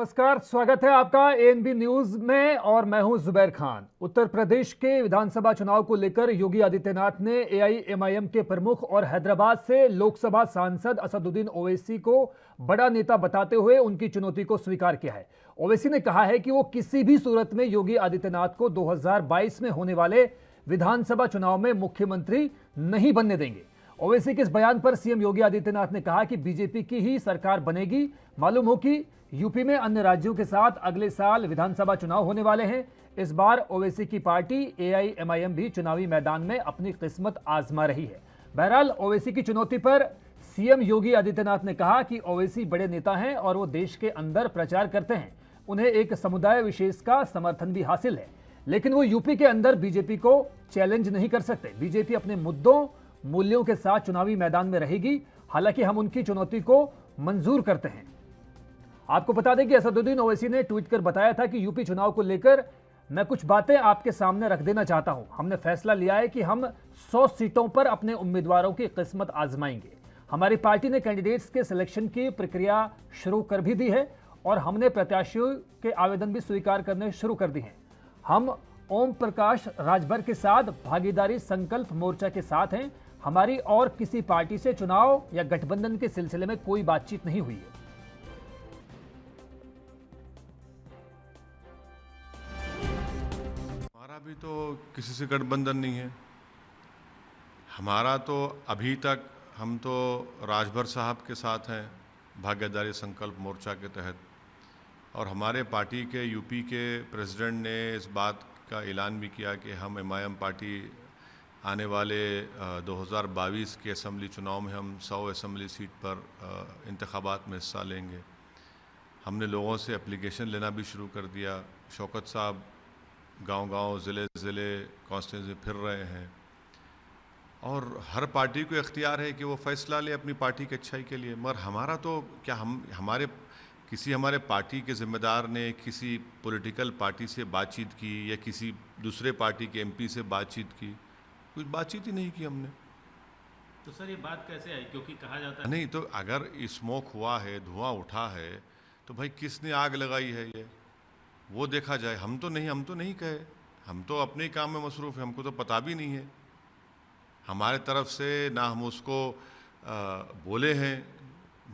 नमस्कार, स्वागत है आपका एएनबी न्यूज में और मैं हूं जुबैर खान। उत्तर प्रदेश के विधानसभा चुनाव को लेकर योगी आदित्यनाथ ने एआईएमआईएम के प्रमुख और हैदराबाद से लोकसभा सांसद असदुद्दीन ओवैसी को बड़ा नेता बताते हुए उनकी चुनौती को स्वीकार किया है। ओवैसी ने कहा है कि वो किसी भी सूरत में योगी आदित्यनाथ को 2022 में होने वाले विधानसभा चुनाव में मुख्यमंत्री नहीं बनने देंगे। ओवैसी के इस बयान पर सीएम योगी आदित्यनाथ ने कहा कि बीजेपी की ही सरकार बनेगी। मालूम हो कि यूपी में अन्य राज्यों के साथ अगले साल विधानसभा चुनाव होने वाले हैं। इस बार ओवैसी की पार्टी एआईएमआईएम भी चुनावी मैदान में अपनी किस्मत आजमा रही है। बहरहाल ओवैसी की चुनौती पर सीएम योगी आदित्यनाथ ने कहा कि ओवैसी बड़े नेता हैं और वो देश के अंदर प्रचार करते हैं। उन्हें एक समुदाय विशेष का समर्थन भी हासिल है, लेकिन वो यूपी के अंदर बीजेपी को चैलेंज नहीं कर सकते। बीजेपी अपने मुद्दों मूल्यों के साथ चुनावी मैदान में रहेगी। हालांकि हम उनकी चुनौती को मंजूर करते हैं। आपको बता दें कि असदुद्दीन ओवैसी ने ट्वीट कर बताया था कि यूपी चुनाव को लेकर मैं कुछ बातें आपके सामने रख देना चाहता हूं। हमने फैसला लिया है कि हम 100 सीटों पर अपने उम्मीदवारों की किस्मत आजमाएंगे। हमारी पार्टी ने कैंडिडेट्स के सिलेक्शन की प्रक्रिया शुरू कर भी दी है और हमने प्रत्याशियों के आवेदन भी स्वीकार करने शुरू कर दिए हैं। हम ओम प्रकाश राजभर के साथ भागीदारी संकल्प मोर्चा के साथ हैं। हमारी और किसी पार्टी से चुनाव या गठबंधन के सिलसिले में कोई बातचीत नहीं हुई है। हमारा भी तो किसी से गठबंधन नहीं है। हमारा तो अभी तक हम तो राजभर साहब के साथ हैं भागीदारी संकल्प मोर्चा के तहत, और हमारे पार्टी के यूपी के प्रेसिडेंट ने इस बात का ऐलान भी किया कि हम एमआईएम पार्टी आने वाले 2022 के असम्बली चुनाव में हम 100 असम्बली सीट पर इंतखाबात में हिस्सा लेंगे। हमने लोगों से एप्लीकेशन लेना भी शुरू कर दिया। शौकत साहब गांव-गांव ज़िले कॉन्स्टिट्यूंसी फिर रहे हैं और हर पार्टी को इख्तियार है कि वो फैसला ले अपनी पार्टी की अच्छाई के लिए। मगर हमारा तो क्या, हमारे पार्टी के ज़िम्मेदार ने किसी पॉलिटिकल पार्टी से बातचीत की या किसी दूसरे पार्टी के एमपी से बातचीत की? कुछ बातचीत ही नहीं की हमने। तो सर ये बात कैसे आई? क्योंकि कहा जाता है नहीं, तो अगर स्मोक हुआ है, धुआं उठा है, तो भाई किसने आग लगाई है ये वो देखा जाए। हम तो नहीं कहे, हम तो अपने काम में मसरूफ़ हैं, हमको तो पता भी नहीं है। हमारे तरफ से ना हम उसको बोले हैं,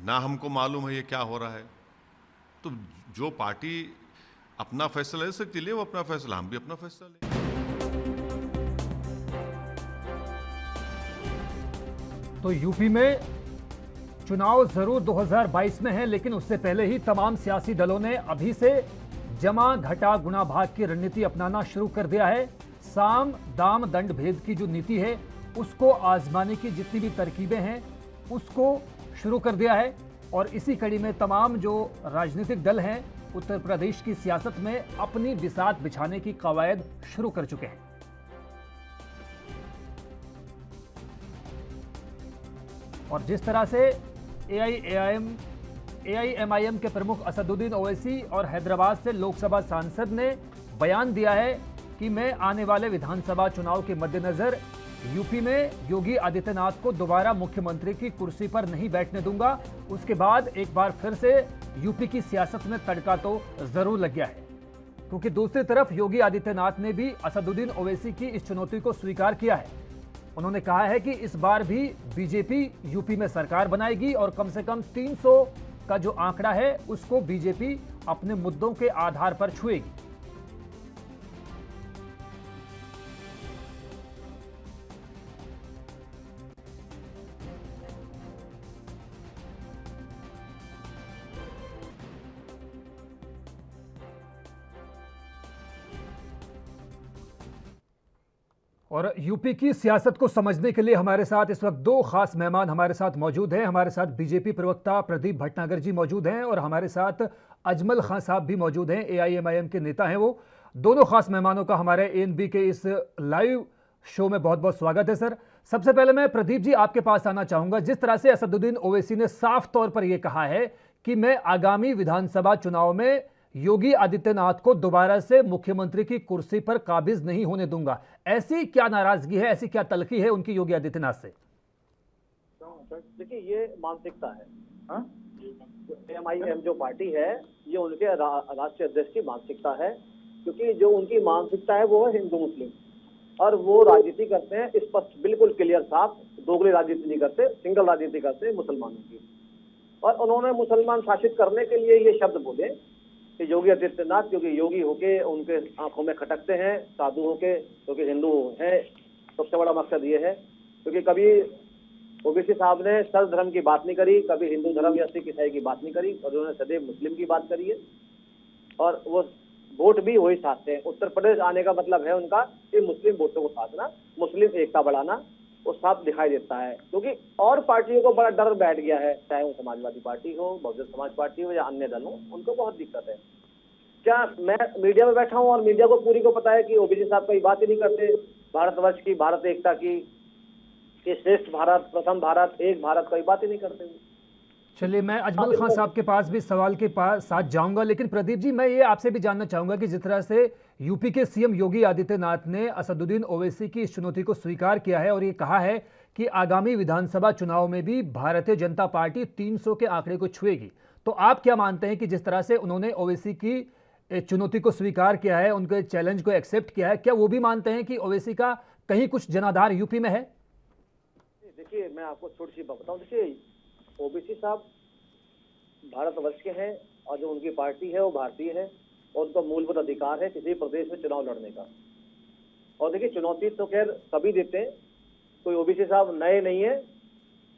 ना हमको मालूम है ये क्या हो रहा है। तो जो पार्टी अपना फैसला ले सकती ले वो अपना फैसला, हम भी अपना फैसला लें। तो यूपी में चुनाव जरूर 2022 में है, लेकिन उससे पहले ही तमाम सियासी दलों ने अभी से जमा घटा गुणा भाग की रणनीति अपनाना शुरू कर दिया है। साम दाम दंड भेद की जो नीति है उसको आजमाने की जितनी भी तरकीबें हैं उसको शुरू कर दिया है। और इसी कड़ी में तमाम जो राजनीतिक दल हैं उत्तर प्रदेश की सियासत में अपनी बिसात बिछाने की कवायद शुरू कर चुके हैं। और जिस तरह से एआईएमआईएम के प्रमुख असदुद्दीन ओवैसी और हैदराबाद से लोकसभा सांसद ने बयान दिया है कि मैं आने वाले विधानसभा चुनाव के मद्देनजर यूपी में योगी आदित्यनाथ को दोबारा मुख्यमंत्री की कुर्सी पर नहीं बैठने दूंगा। उसके बाद एक बार फिर से यूपी की सियासत में तड़का तो जरूर लग गया है, क्योंकि दूसरी तरफ योगी आदित्यनाथ ने भी असदुद्दीन ओवैसी की इस चुनौती को स्वीकार किया है। उन्होंने कहा है कि इस बार भी बीजेपी यूपी में सरकार बनाएगी और कम से कम 300 का जो आंकड़ा है उसको बीजेपी अपने मुद्दों के आधार पर छुएगी। और यूपी की सियासत को समझने के लिए हमारे साथ इस वक्त दो खास मेहमान हमारे साथ मौजूद हैं। हमारे साथ बीजेपी प्रवक्ता प्रदीप भटनागर जी मौजूद हैं और हमारे साथ अजमल खान साहब भी मौजूद हैं, एआईएमआईएम के नेता हैं वो। दोनों खास मेहमानों का हमारे एएनबी के इस लाइव शो में बहुत बहुत स्वागत है सर। सबसे पहले मैं प्रदीप जी आपके पास आना चाहूंगा। जिस तरह से असदुद्दीन ओवैसी ने साफ तौर पर यह कहा है कि मैं आगामी विधानसभा चुनाव में योगी आदित्यनाथ को दोबारा से मुख्यमंत्री की कुर्सी पर काबिज नहीं होने दूंगा, ऐसी क्या नाराजगी है, ऐसी क्या तलखी है उनकी योगी आदित्यनाथ से? देखिए ये मानसिकता है। हाँ? एमआईएम जो पार्टी है ये उनके राष्ट्रीय अध्यक्ष की मानसिकता है, क्योंकि जो उनकी मानसिकता है वो है हिंदू मुस्लिम, और वो राजनीति करते हैं स्पष्ट, बिल्कुल क्लियर साफ, दोगली राजनीति नहीं करते, सिंगल राजनीति करते हैं मुसलमानों की। और उन्होंने मुसलमान शासित करने के लिए ये शब्द बोले कि योगी आदित्यनाथ, क्योंकि योगी होके उनके आंखों में खटकते हैं, साधु होके क्योंकि हिंदू है, सबसे बड़ा मकसद ये है। क्योंकि कभी ओबीसी साहब ने सर्व धर्म की बात नहीं करी, कभी हिंदू धर्म या सिख ईसाई की बात नहीं करी, और उन्होंने सदैव मुस्लिम की बात करी है। और वो वोट भी वही साधते हैं। उत्तर प्रदेश आने का मतलब है उनका कि मुस्लिम वोटों को साधना, मुस्लिम एकता बढ़ाना, वो साफ दिखाई देता है। क्योंकि और पार्टियों को बड़ा डर बैठ गया है, चाहे वो समाजवादी पार्टी हो, बहुजन समाज पार्टी हो या अन्य दल हो, उनको बहुत दिक्कत है। क्या मैं मीडिया में बैठा हूँ और मीडिया को पूरी को पता है कि ओबीसी साहब कोई बात ही नहीं करते भारतवर्ष की, भारत एकता की, कि श्रेष्ठ भारत, प्रथम भारत, एक भारत, कोई बात ही नहीं करते हुए। चलिए, मैं अजमल खान साहब के पास भी सवाल के साथ जाऊंगा, लेकिन प्रदीप जी, मैं ये आपसे भी जानना चाहूंगा कि जिस तरह से यूपी के सीएम योगी आदित्यनाथ ने असदुद्दीन ओवैसी की इस चुनौती को स्वीकार किया है और ये कहा है कि आगामी विधानसभा चुनाव में भी भारतीय जनता पार्टी 300 के आंकड़े को छुएगी, तो आप क्या मानते हैं कि जिस तरह से उन्होंने ओवैसी की चुनौती को स्वीकार किया है, उनके चैलेंज को एक्सेप्ट किया है, क्या वो भी मानते हैं कि ओवैसी का कहीं कुछ जनाधार यूपी में है? देखिए, मैं आपको थोड़ी सी बात बताऊं। देखिए, ओबीसी साहब भारतवर्ष के हैं और जो उनकी पार्टी है वो भारतीय है, और उनका मूलभूत अधिकार है किसी प्रदेश में चुनाव लड़ने का। और देखिए, चुनौती तो खैर सभी देते हैं, कोई ओबीसी साहब नए नहीं है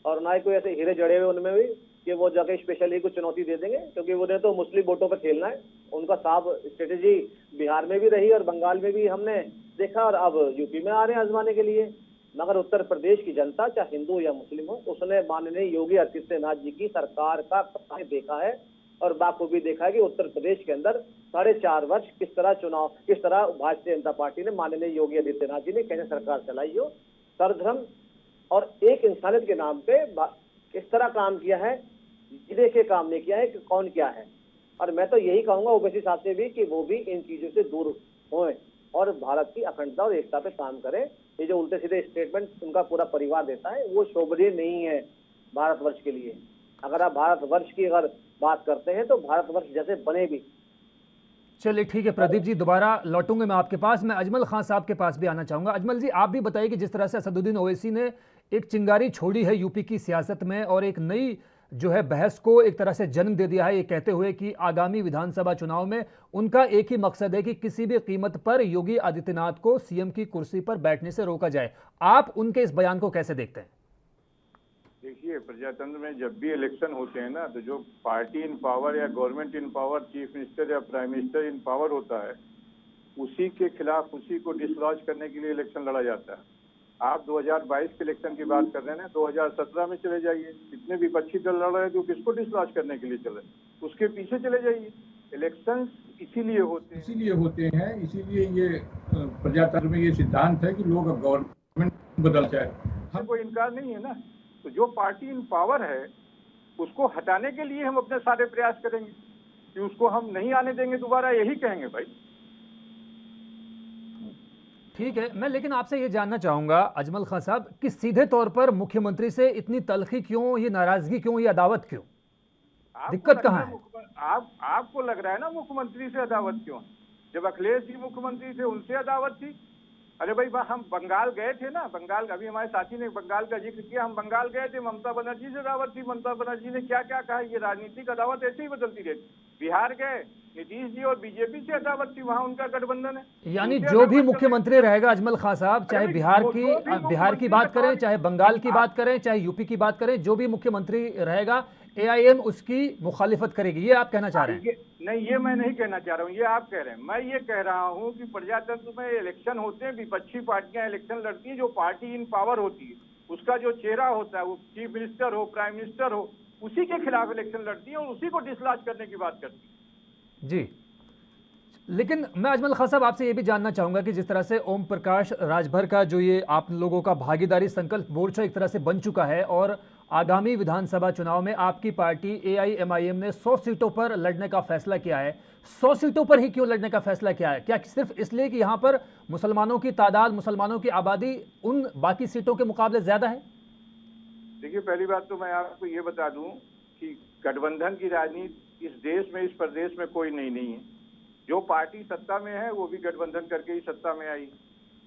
और ना ही कोई ऐसे हीरे जड़े हुए उनमें भी कि वो जाके स्पेशली को चुनौती दे देंगे, क्योंकि उन्हें तो मुस्लिम वोटों पर खेलना है। उनका साफ स्ट्रेटेजी बिहार में भी रही और बंगाल में भी हमने देखा, और अब यूपी में आ रहे हैं आजमाने के लिए। मगर उत्तर प्रदेश की जनता, चाहे हिंदू या मुस्लिम हो, उसने माननीय योगी आदित्यनाथ जी की सरकार का कार्य देखा है और बाखूबी देखा है कि उत्तर प्रदेश के अंदर 4.5 वर्ष किस तरह भारतीय जनता पार्टी ने, माननीय योगी आदित्यनाथ जी ने कैसे सरकार चलाई हो, सर्वधर्म और एक इंसानियत के नाम पे किस तरह काम किया है, जिले के काम नहीं किया है कि कौन क्या है। और मैं तो यही कहूंगा ओबीसी साहब से भी कि वो भी इन चीजों से दूर हों और भारत की अखंडता और एकता पे काम करें। ये जो उल्टे सीधे स्टेटमेंट उनका पूरा परिवार देता है वो शोभनीय नहीं है भारतवर्ष के लिए। अगर आप भारतवर्ष की बात करते हैं तो भारतवर्ष जैसे बने भी। चलिए ठीक है प्रदीप जी, दोबारा लौटूंगे मैं आपके पास। मैं अजमल खान साहब के पास भी आना चाहूंगा। अजमल जी, आप भी बताइए कि जिस तरह से असदुद्दीन ओवैसी ने एक चिंगारी छोड़ी है यूपी की सियासत में और एक नई जो है बहस को एक तरह से जन्म दे दिया है, ये कहते हुए कि आगामी विधानसभा चुनाव में उनका एक ही मकसद है कि किसी भी कीमत पर योगी आदित्यनाथ को सीएम की कुर्सी पर बैठने से रोका जाए। आप उनके इस बयान को कैसे देखते हैं? देखिए, प्रजातंत्र में जब भी इलेक्शन होते हैं ना, तो जो पार्टी इन पावर या government in power, chief minister या प्राइम मिनिस्टर इन पावर होता है, उसी के खिलाफ, उसी को डिसलॉज करने के लिए इलेक्शन लड़ा जाता है। आप 2022 के इलेक्शन की बात कर रहे हैं ना, 2017 में चले जाइए, कितने विपक्षी दल लड़ रहे हैं जो किसको डिसलॉज करने के लिए चले, उसके पीछे चले जाइए। इलेक्शन इसीलिए होते हैं, इसीलिए ये प्रजातंत्र में ये सिद्धांत है कि लोग अब गवर्नमेंट बदल जाए, हम कोई इनकार नहीं है ना। तो जो पार्टी इन पावर है उसको हटाने के लिए हम अपने सारे प्रयास करेंगे कि उसको हम नहीं आने देंगे दोबारा, यही कहेंगे भाई। ठीक है, मैं लेकिन आपसे ये जानना चाहूंगा अजमल खान साहब कि सीधे तौर पर मुख्यमंत्री से इतनी तलखी क्यों, ये नाराजगी क्यों, ये अदावत क्यों? दिक्कत कहाँ है? आपको लग रहा है ना मुख्यमंत्री से अदावत क्यों? जब अखिलेश जी मुख्यमंत्री थे उनसे अदावत थी। अरे भाई, हम बंगाल गए थे ना, बंगाल, अभी हमारे साथी ने बंगाल का जिक्र किया, हम बंगाल गए थे, ममता बनर्जी से अदावत थी, ममता बनर्जी ने क्या क्या कहा। ये राजनीतिक अदावत ऐसे ही बदलती रहती। बिहार गए, नीतीश जी और बीजेपी से अदावत थी, वहाँ उनका गठबंधन है। यानी जो भी मुख्यमंत्री रहेगा अजमल खान साहब, चाहे बिहार की बात करें, चाहे बंगाल की बात करें, चाहे यूपी की बात करें, जो भी मुख्यमंत्री रहेगा एआईएम उसकी मुखालिफत करेगी, ये आप कहना चाह रहे हैं? नहीं, ये मैं नहीं कहना चाह रहा हूँ, ये आप कह रहे हैं। मैं ये कह रहा हूँ कि प्रजातंत्र में इलेक्शन होते हैं, विपक्षी पार्टियां इलेक्शन लड़ती हैं, जो पार्टी इन पावर होती है उसका जो चेहरा होता है, वो चीफ मिनिस्टर हो, प्राइम मिनिस्टर हो, उसी के खिलाफ इलेक्शन लड़ती है और उसी को डिसलॉज करने की बात करती है। जी, लेकिन मैं अजमल खान साहब आपसे ये भी जानना चाहूंगा कि जिस तरह से ओम प्रकाश राजभर का जो ये आप लोगों का भागीदारी संकल्प मोर्चा एक तरह से बन चुका है और आगामी विधानसभा चुनाव में आपकी पार्टी एआईएमआईएम ने 100 सीटों पर लड़ने का फैसला किया है। 100 सीटों पर ही क्यों लड़ने का फैसला किया है? क्या सिर्फ इसलिए कि यहाँ पर मुसलमानों की तादाद, मुसलमानों की आबादी उन बाकी सीटों के मुकाबले ज्यादा है? देखिए, पहली बात तो मैं आपको ये बता दूं कि गठबंधन की राजनीति इस देश में, इस प्रदेश में कोई नहीं है। जो पार्टी सत्ता में है वो भी गठबंधन करके ही सत्ता में आई।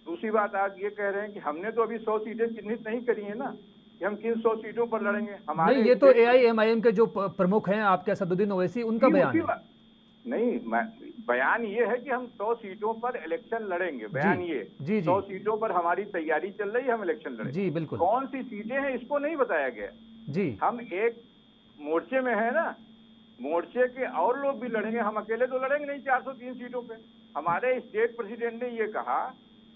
दूसरी बात, आप ये कह रहे हैं कि हमने तो अभी 100 सीटें चिन्हित नहीं करी है ना कि हम किन 100 सीटों पर लड़ेंगे। हमारे नहीं, ये तो एआईएमआईएम के जो प्रमुख हैं आपके असदुद्दीन ओवैसी, उनका बयान है। नहीं, बयान ये है कि हम 100 सीटों पर इलेक्शन लड़ेंगे। बयान ये जी 100 सीटों पर हमारी तैयारी चल रही है, हम इलेक्शन लड़ेंगे। जी बिल्कुल। कौन सी सीटें हैं इसको नहीं बताया गया। जी हम एक मोर्चे में है ना, मोर्चे के और लोग भी लड़ेंगे, हम अकेले तो लड़ेंगे नहीं 403 सीटों पे। हमारे स्टेट प्रेसिडेंट ने ये कहा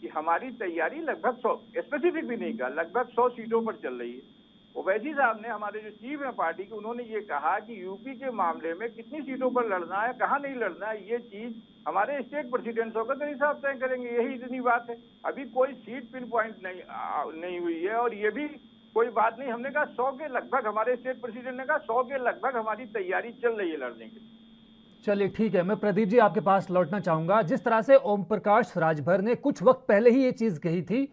कि हमारी तैयारी लगभग 100, स्पेसिफिक भी नहीं कहा, लगभग 100 सीटों पर चल रही है। ओवैसी साहब ने, हमारे जो चीफ है पार्टी के, उन्होंने ये कहा कि यूपी के मामले में कितनी सीटों पर लड़ना है, कहाँ नहीं लड़ना है, ये चीज हमारे स्टेट प्रेसिडेंट शौकत अली साहब तय करेंगे। यही इतनी बात है। अभी कोई सीट पिन पॉइंट नहीं हुई है। और ये भी कोई बात नहीं, हमने कहा 100 के लगभग, हमारे स्टेट प्रेसिडेंट ने कहा 100 के लगभग हमारी तैयारी चल रही है लड़ने की। चलिए ठीक है, मैं प्रदीप जी आपके पास लौटना चाहूंगा। जिस तरह से ओम प्रकाश राजभर ने कुछ वक्त पहले ही ये चीज कही थी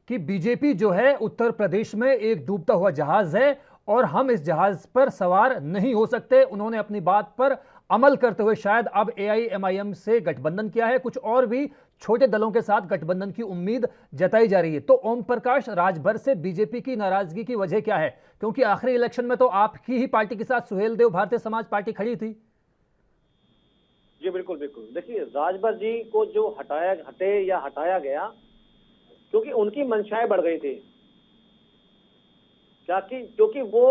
कि बीजेपी जो है उत्तर प्रदेश में एक डूबता हुआ जहाज है और हम इस जहाज पर सवार नहीं हो सकते। उन्होंने अपनी बात पर अमल करते हुए शायद अब एआईएमआईएम से गठबंधन किया है, कुछ और भी छोटे दलों के साथ गठबंधन की उम्मीद जताई जा रही है। तो ओम प्रकाश राजभर से बीजेपी की नाराजगी की वजह क्या है? क्योंकि आखिरी इलेक्शन में तो आपकी ही पार्टी के साथ सुहेलदेव भारतीय समाज पार्टी खड़ी थी। जी बिल्कुल बिल्कुल। देखिए, राजभर जी को जो हटाया गया क्योंकि उनकी मंशाएं बढ़ गई थी, क्योंकि वो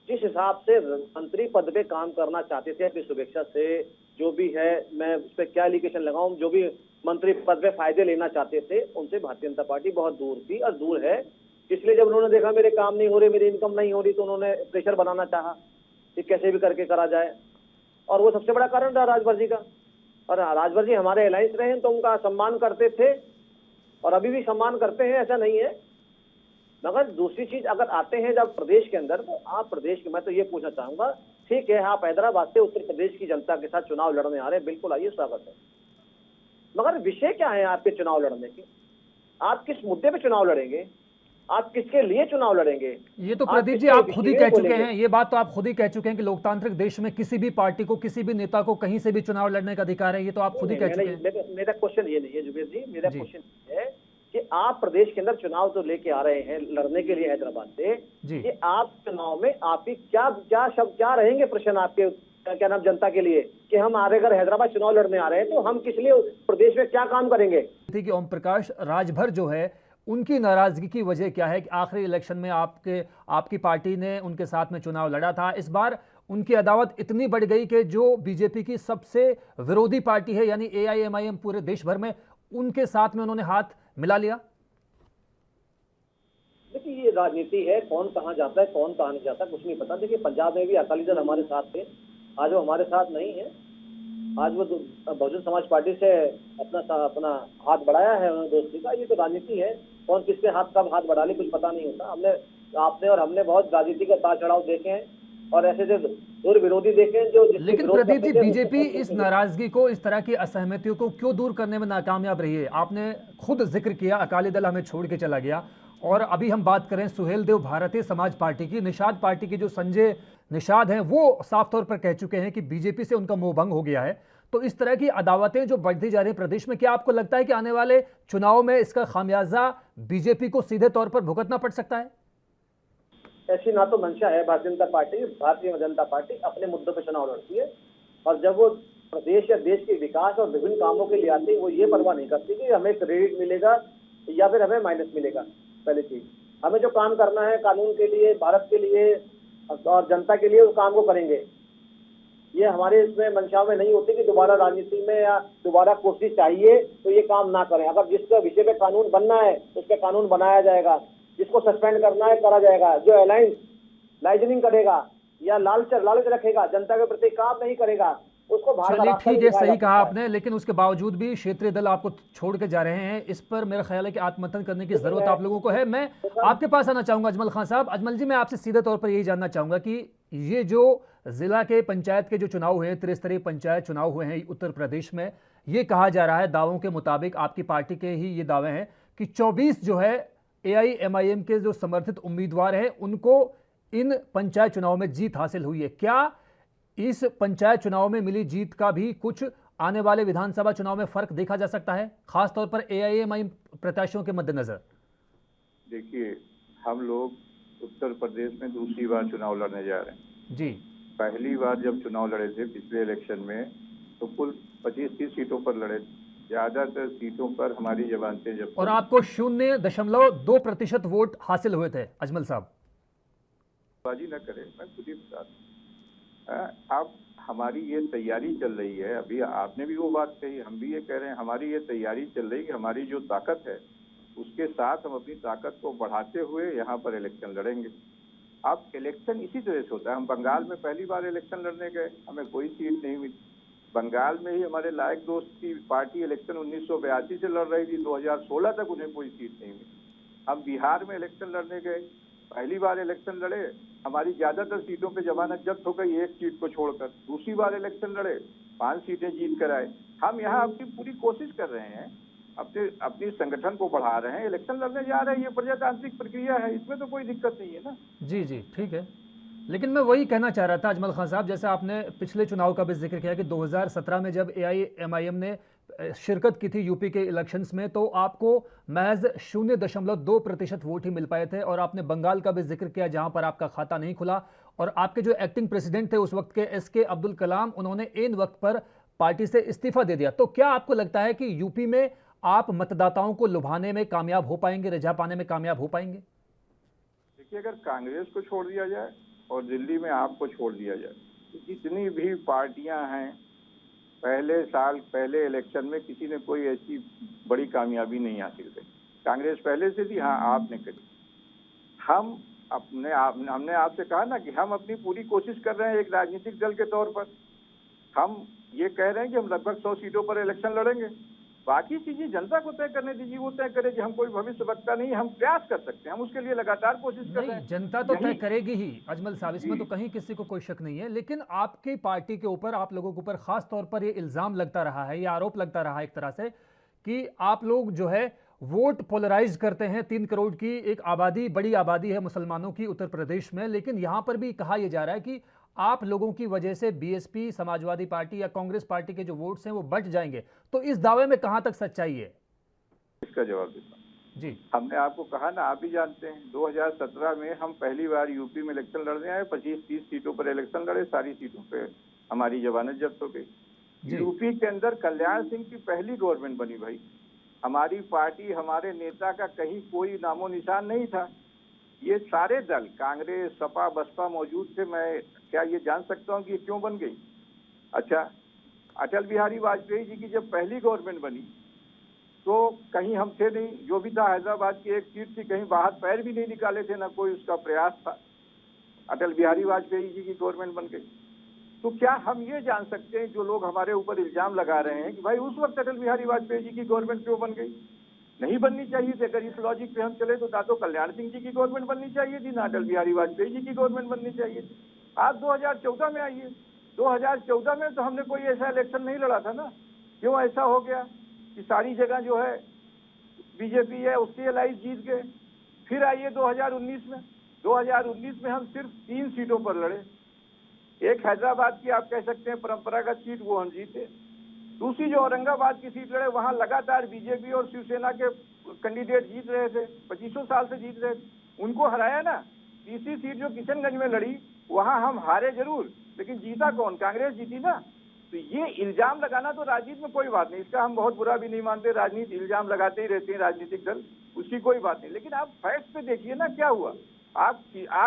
जिस हिसाब से मंत्री पद पे काम करना चाहते थे अपनी शुभेच्छा से, जो भी है, मैं उस पर क्या एलिगेशन लगाऊं, जो भी मंत्री पद पे फायदे लेना चाहते थे, उनसे भारतीय जनता पार्टी बहुत दूर थी और दूर है। इसलिए जब उन्होंने देखा मेरे काम नहीं हो रहे, मेरी इनकम नहीं हो रही, तो उन्होंने प्रेशर बनाना चाहा कि कैसे भी करके करा जाए। और वो सबसे बड़ा कारण था राजभर जी का। और राजभर जी हमारे अलायंस रहे हैं तो उनका सम्मान करते थे और अभी भी सम्मान करते हैं, ऐसा नहीं है। मगर दूसरी चीज, अगर आते हैं जब प्रदेश के अंदर, तो आप प्रदेश के, मैं तो ये पूछना चाहूंगा, ठीक है आप हैदराबाद से उत्तर प्रदेश की जनता के साथ चुनाव लड़ने आ रहे हैं, बिल्कुल आइए, स्वागत है। मगर विषय क्या है आपके चुनाव लड़ने के? आप किस मुद्दे पे चुनाव लड़ेंगे? आप किसके लिए चुनाव लड़ेंगे? ये तो प्रदीप जी आप खुद ही कह चुके हैं, ये बात तो आप खुद ही कह चुके हैं कि लोकतांत्रिक देश में किसी भी पार्टी को, किसी भी नेता को कहीं से भी चुनाव लड़ने का अधिकार है। ये तो आप खुद ही कह चुके हैं। मेरा क्वेश्चन ये नहीं है जुबेर जी, मेरा क्वेश्चन है कि आप प्रदेश के अंदर चुनाव तो लेके आ रहे हैं लड़ने के लिए हैदराबाद से, कि आप चुनाव में आपकी क्या रहेंगे प्रश्न आपके, क्या नाम, जनता के लिए, कि हम अगर हैदराबाद चुनाव लड़ने आ रहे हैं तो हम किस लिए प्रदेश में क्या काम करेंगे? कि ओम प्रकाश राजभर जो है उनकी नाराजगी की वजह क्या है कि आखिरी इलेक्शन में आपकी पार्टी ने उनके साथ में चुनाव लड़ा था। इस बार उनकी अदावत इतनी बढ़ गई कि जो बीजेपी की सबसे विरोधी पार्टी है यानी एआईएमआईएम पूरे देश भर में, उनके साथ में उन्होंने हाथ मिला लिया। देखिए, ये राजनीति है, कौन कहाँ जाता है, कौन कहाँ नहीं जाता, कुछ नहीं पता। देखिए, पंजाब में भी अकाली दल हमारे साथ थे, आज वो हमारे साथ नहीं है। आज वो बहुजन समाज पार्टी से अपना हाथ बढ़ाया है उन्होंने दोस्ती का। ये तो राजनीति है, कौन किसके हाथ कब हाथ बढ़ा ले कुछ पता नहीं होता। आपने और हमने बहुत राजनीति का उतार चढ़ाव देखे हैं और ऐसे से दूर विरोधी देखे हैं जो। लेकिन प्रदीप जी, बीजेपी इस नाराजगी को, इस तरह की असहमतियों को क्यों दूर करने में नाकामयाब रही है? आपने खुद जिक्र किया अकाली दल हमें छोड़ के चला गया, और अभी हम बात करें सुहेलदेव भारतीय समाज पार्टी की, निषाद पार्टी की जो संजय निषाद हैं, वो साफ तौर पर कह चुके हैं कि बीजेपी से उनका मोह भंग हो गया है। तो इस तरह की अदावतें जो बढ़ती जा रही है प्रदेश में, क्या आपको लगता है कि आने वाले चुनाव में इसका खामियाजा बीजेपी को सीधे तौर पर भुगतना पड़ सकता है? ऐसी ना तो मंशा है भारतीय जनता पार्टी अपने मुद्दों पर चुनाव लड़ती है, और जब वो प्रदेश या देश के विकास और विभिन्न कामों के लिए आती है, वो ये परवाह नहीं करती कि हमें क्रेडिट मिलेगा या फिर हमें माइनस मिलेगा। पहली चीज, हमें जो काम करना है कानून के लिए, भारत के लिए और जनता के लिए, उस काम को करेंगे। ये हमारे इसमें मंशाओं में नहीं होती कि दोबारा राजनीति में या दोबारा कोशिश चाहिए तो ये काम ना करें। अगर जिसका विषय पे कानून बनना है उस पर कानून बनाया जाएगा, जिसको सस्पेंड करना है करा जाएगा। जो अलायंस लाइजनिंग करेगा या लालच रखेगा, जनता के प्रति काम नहीं करेगा, उसको चलिए ठीक है, सही कहा आपने। लेकिन उसके बावजूद भी क्षेत्रीय दल आपको छोड़ के जा रहे हैं, इस पर मेरा ख्याल है कि आत्ममंथन करने की जरूरत आप लोगों को है। मैं आपके पास आना चाहूंगा अजमल खान साहब। अजमल जी, मैं आपसे सीधे तौर पर यही जानना चाहूंगा कि ये जो जिला के पंचायत के जो चुनाव हुए हैं, त्रिस्तरीय पंचायत चुनाव हुए हैं उत्तर प्रदेश में, ये कहा जा रहा है दावों के मुताबिक, आपकी पार्टी के ही ये दावे हैं कि 24 जो है एआईएमआईएम के जो समर्थित उम्मीदवार हैं उनको इन पंचायत चुनाव में जीत हासिल हुई है। क्या इस पंचायत चुनाव में मिली जीत का भी कुछ आने वाले विधानसभा चुनाव में फर्क देखा जा सकता है, खासतौर पर एआईएमआईएम प्रत्याशियों के मद्देनजर? देखिए, हम लोग उत्तर प्रदेश में दूसरी बार चुनाव लड़ने जा रहे हैं। जी। पहली बार जब चुनाव लड़े थे पिछले इलेक्शन में, तो कुल 25-30 सीटों पर लड़े, ज्यादातर सीटों पर हमारी जमानतें जब्त और आपको 0.2% वोट हासिल हुए थे अजमल साहब। बाजी न करें, मैं खुद ही बता दूं। अब हमारी ये तैयारी चल रही है, अभी आपने भी वो बात कही, हम भी ये कह रहे हैं, हमारी ये तैयारी चल रही है कि हमारी जो ताकत है उसके साथ हम अपनी ताकत को बढ़ाते हुए यहाँ पर इलेक्शन लड़ेंगे। अब इलेक्शन इसी तरह से होता है। हम बंगाल में पहली बार इलेक्शन लड़ने गए, हमें कोई सीट नहीं मिली। बंगाल में ही हमारे लायक दोस्त की पार्टी इलेक्शन 1982 से लड़ रही थी, 2016 तक उन्हें कोई सीट नहीं मिली। हम बिहार में इलेक्शन लड़ने गए, पहली बार इलेक्शन लड़े, हमारी ज्यादातर सीटों पे जमानत जब्त हो गई, एक सीट को छोड़कर। दूसरी बार इलेक्शन लड़े, 5 सीटें जीत कर आए। हम यहाँ अपनी पूरी कोशिश कर रहे हैं, अपनी संगठन को बढ़ा रहे हैं, इलेक्शन लड़ने जा रहे हैं। ये प्रजातांत्रिक प्रक्रिया है, इसमें तो कोई दिक्कत नहीं है ना। जी जी, ठीक है। लेकिन मैं वही कहना चाह रहा था अजमल खान साहब, जैसे आपने पिछले चुनाव का भी जिक्र किया कि 2017 में जब एआईएमआईएम ने शिरकत की थी यूपी के इलेक्शंस में, तो आपको महज 0.2% वोट ही मिल पाए थे। और आपने बंगाल का भी जिक्र किया जहां पर आपका खाता नहीं खुला, और आपके जो एक्टिंग प्रेसिडेंट थे उस वक्त के एसके अब्दुल कलाम, उन्होंने इन वक्त पर पार्टी से इस्तीफा दे दिया। तो क्या आपको लगता है कि यूपी में आप मतदाताओं को लुभाने में कामयाब हो पाएंगे, रिझा पाने में कामयाब हो पाएंगे? देखिए, अगर कांग्रेस को छोड़ दिया जाए और दिल्ली में आपको छोड़ दिया जाए, तो जितनी भी पार्टियां हैं, पहले इलेक्शन में किसी ने कोई ऐसी बड़ी कामयाबी नहीं हासिल की। कांग्रेस पहले से थी, हाँ आपने करी। हमने आपसे कहा ना कि हम अपनी पूरी कोशिश कर रहे हैं एक राजनीतिक दल के तौर पर। हम ये कह रहे हैं कि हम लगभग 100 सीटों पर इलेक्शन लड़ेंगे। बाकी चीजें जनता को तय करने दीजिए, वो तय करे कि हम कोई भविष्य वक्ता नहीं, हम प्रयास कर सकते हैं, हम उसके लिए लगातार कोशिश कर रहे नहीं, हैं। जनता तो तय करेगी ही अजमल साहब, इसमें तो कहीं किसी को कोई शक नहीं है। लेकिन आपकी पार्टी के ऊपर, आप लोगों के ऊपर खास तौर पर ये इल्जाम लगता रहा है, ये आरोप लगता रहा है एक तरह से, कि आप लोग जो है वोट पोलराइज करते हैं। 3 करोड़ की एक आबादी, बड़ी आबादी है मुसलमानों की उत्तर प्रदेश में, लेकिन यहां पर भी कहा यह जा रहा है कि आप लोगों की वजह से बीएसपी, समाजवादी पार्टी या कांग्रेस पार्टी के जो वोट्स हैं वो बट जाएंगे। तो इस दावे में कहां तक सच्चाई है? इसका जवाब देता हूं जी। हमने आपको कहा ना, आप भी जानते हैं, 2017 में हम पहली बार यूपी में इलेक्शन लड़ने आए, 25-30 सीटों पर इलेक्शन लड़े, सारी सीटों पे हमारी जमानत जब्त हो गई। यूपी के अंदर कल्याण सिंह की पहली गवर्नमेंट बनी भाई। हमारी पार्टी, हमारे नेता का कहीं कोई नामो निशान नहीं था। ये सारे दल, कांग्रेस, सपा, बसपा मौजूद थे। मैं क्या ये जान सकता हूँ कि ये क्यों बन गई? अच्छा, अटल बिहारी वाजपेयी जी की जब पहली गवर्नमेंट बनी तो कहीं हम थे नहीं, जो भी था हैदराबाद की एक सीट थी, कहीं बाहर पैर भी नहीं निकाले थे, ना कोई उसका प्रयास था। अटल बिहारी वाजपेयी जी की गवर्नमेंट बन गई। तो क्या हम ये जान सकते हैं, जो लोग हमारे ऊपर इल्जाम लगा रहे हैं कि भाई उस वक्त अटल बिहारी वाजपेयी जी की गवर्नमेंट क्यों बन गई? नहीं बननी चाहिए थी। अगर इस लॉजिक पे हम चले तो ना तो कल्याण सिंह जी की गवर्नमेंट बननी चाहिए थी, ना अटल बिहारी वाजपेयी जी की गवर्नमेंट बननी चाहिए थी। आप 2014 में आइए, 2014 में तो हमने कोई ऐसा इलेक्शन नहीं लड़ा था ना। क्यों ऐसा हो गया कि सारी जगह जो है बीजेपी है उसके अलाइज जीत गए? फिर आइए 2019 में हम सिर्फ 3 सीटों पर लड़े। एक हैदराबाद की आप कह सकते हैं परंपरागत सीट, वो हम जीते। दूसरी जो औरंगाबाद की सीट लड़े, वहां लगातार बीजेपी और शिवसेना के कैंडिडेट जीत रहे थे, 25 साल से जीत रहे थे, उनको हराया ना। तीसरी सीट जो किशनगंज में लड़ी, वहां हम हारे जरूर, लेकिन जीता कौन? कांग्रेस जीती ना। तो ये इल्जाम लगाना तो राजनीति में कोई बात नहीं, इसका हम बहुत बुरा भी नहीं मानते। राजनीति इल्जाम लगाते ही रहते हैं राजनीतिक दल, उसकी कोई बात नहीं। लेकिन आप फैक्ट पे देखिए ना क्या हुआ। आप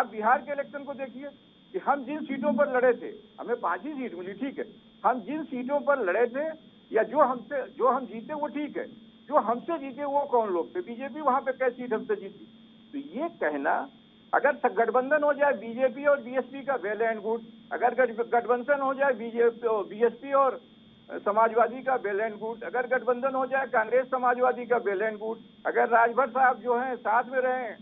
बिहार के इलेक्शन को देखिए कि हम जिन सीटों पर लड़े थे, हमें 5 ही सीट मिली, ठीक है। हम जिन सीटों पर लड़े थे या जो हम जीते वो ठीक है, जो हमसे जीते वो कौन लोग थे? बीजेपी वहां पे कैसी सीट हमसे जीती? तो ये कहना, अगर गठबंधन हो जाए बीजेपी और बीएसपी का, वेल एंड गुड। अगर गठबंधन हो जाए बीएसपी और समाजवादी का, वेल एंड गुड। अगर गठबंधन हो जाए कांग्रेस समाजवादी का, वेल एंड गुड। अगर राजभर साहब जो हैं साथ में रहे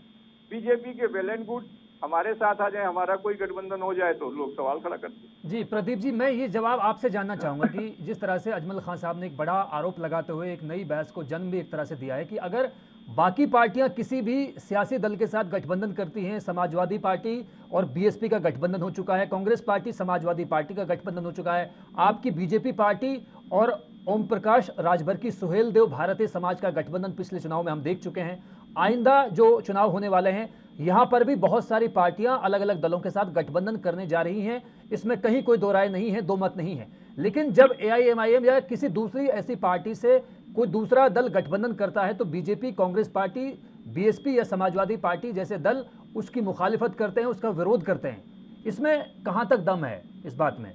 बीजेपी के, वेल एंड गुड। हमारे साथ आ जाए, हमारा कोई गठबंधन हो जाए तो लोग सवाल खड़ा करते हैं। जी प्रदीप जी, मैं ये जवाब आपसे जानना चाहूँगा कि जिस तरह से अजमल खान साहब ने एक बड़ा आरोप लगाते हुए एक नई बहस को जन्म भी एक तरह से दिया है कि अगर बाकी पार्टियां किसी भी सियासी दल के साथ गठबंधन करती हैं, समाजवादी पार्टी और बीएसपी का गठबंधन हो चुका है, कांग्रेस पार्टी समाजवादी पार्टी का गठबंधन हो चुका है, आपकी बीजेपी पार्टी और ओम प्रकाश राजभर की सुहेल देव भारतीय समाज का गठबंधन पिछले चुनाव में हम देख चुके हैं। आइंदा जो चुनाव होने वाले हैं यहां पर भी बहुत सारी पार्टियां अलग अलग दलों के साथ गठबंधन करने जा रही हैं, इसमें कहीं कोई दो राय नहीं है, दो मत नहीं है। लेकिन जब एआईएमआईएम या किसी दूसरी ऐसी पार्टी से कोई दूसरा दल गठबंधन करता है तो बीजेपी, कांग्रेस पार्टी, बीएसपी या समाजवादी पार्टी जैसे दल उसकी मुखालिफत करते हैं, उसका विरोध करते हैं। इसमें कहां तक दम है इस बात में?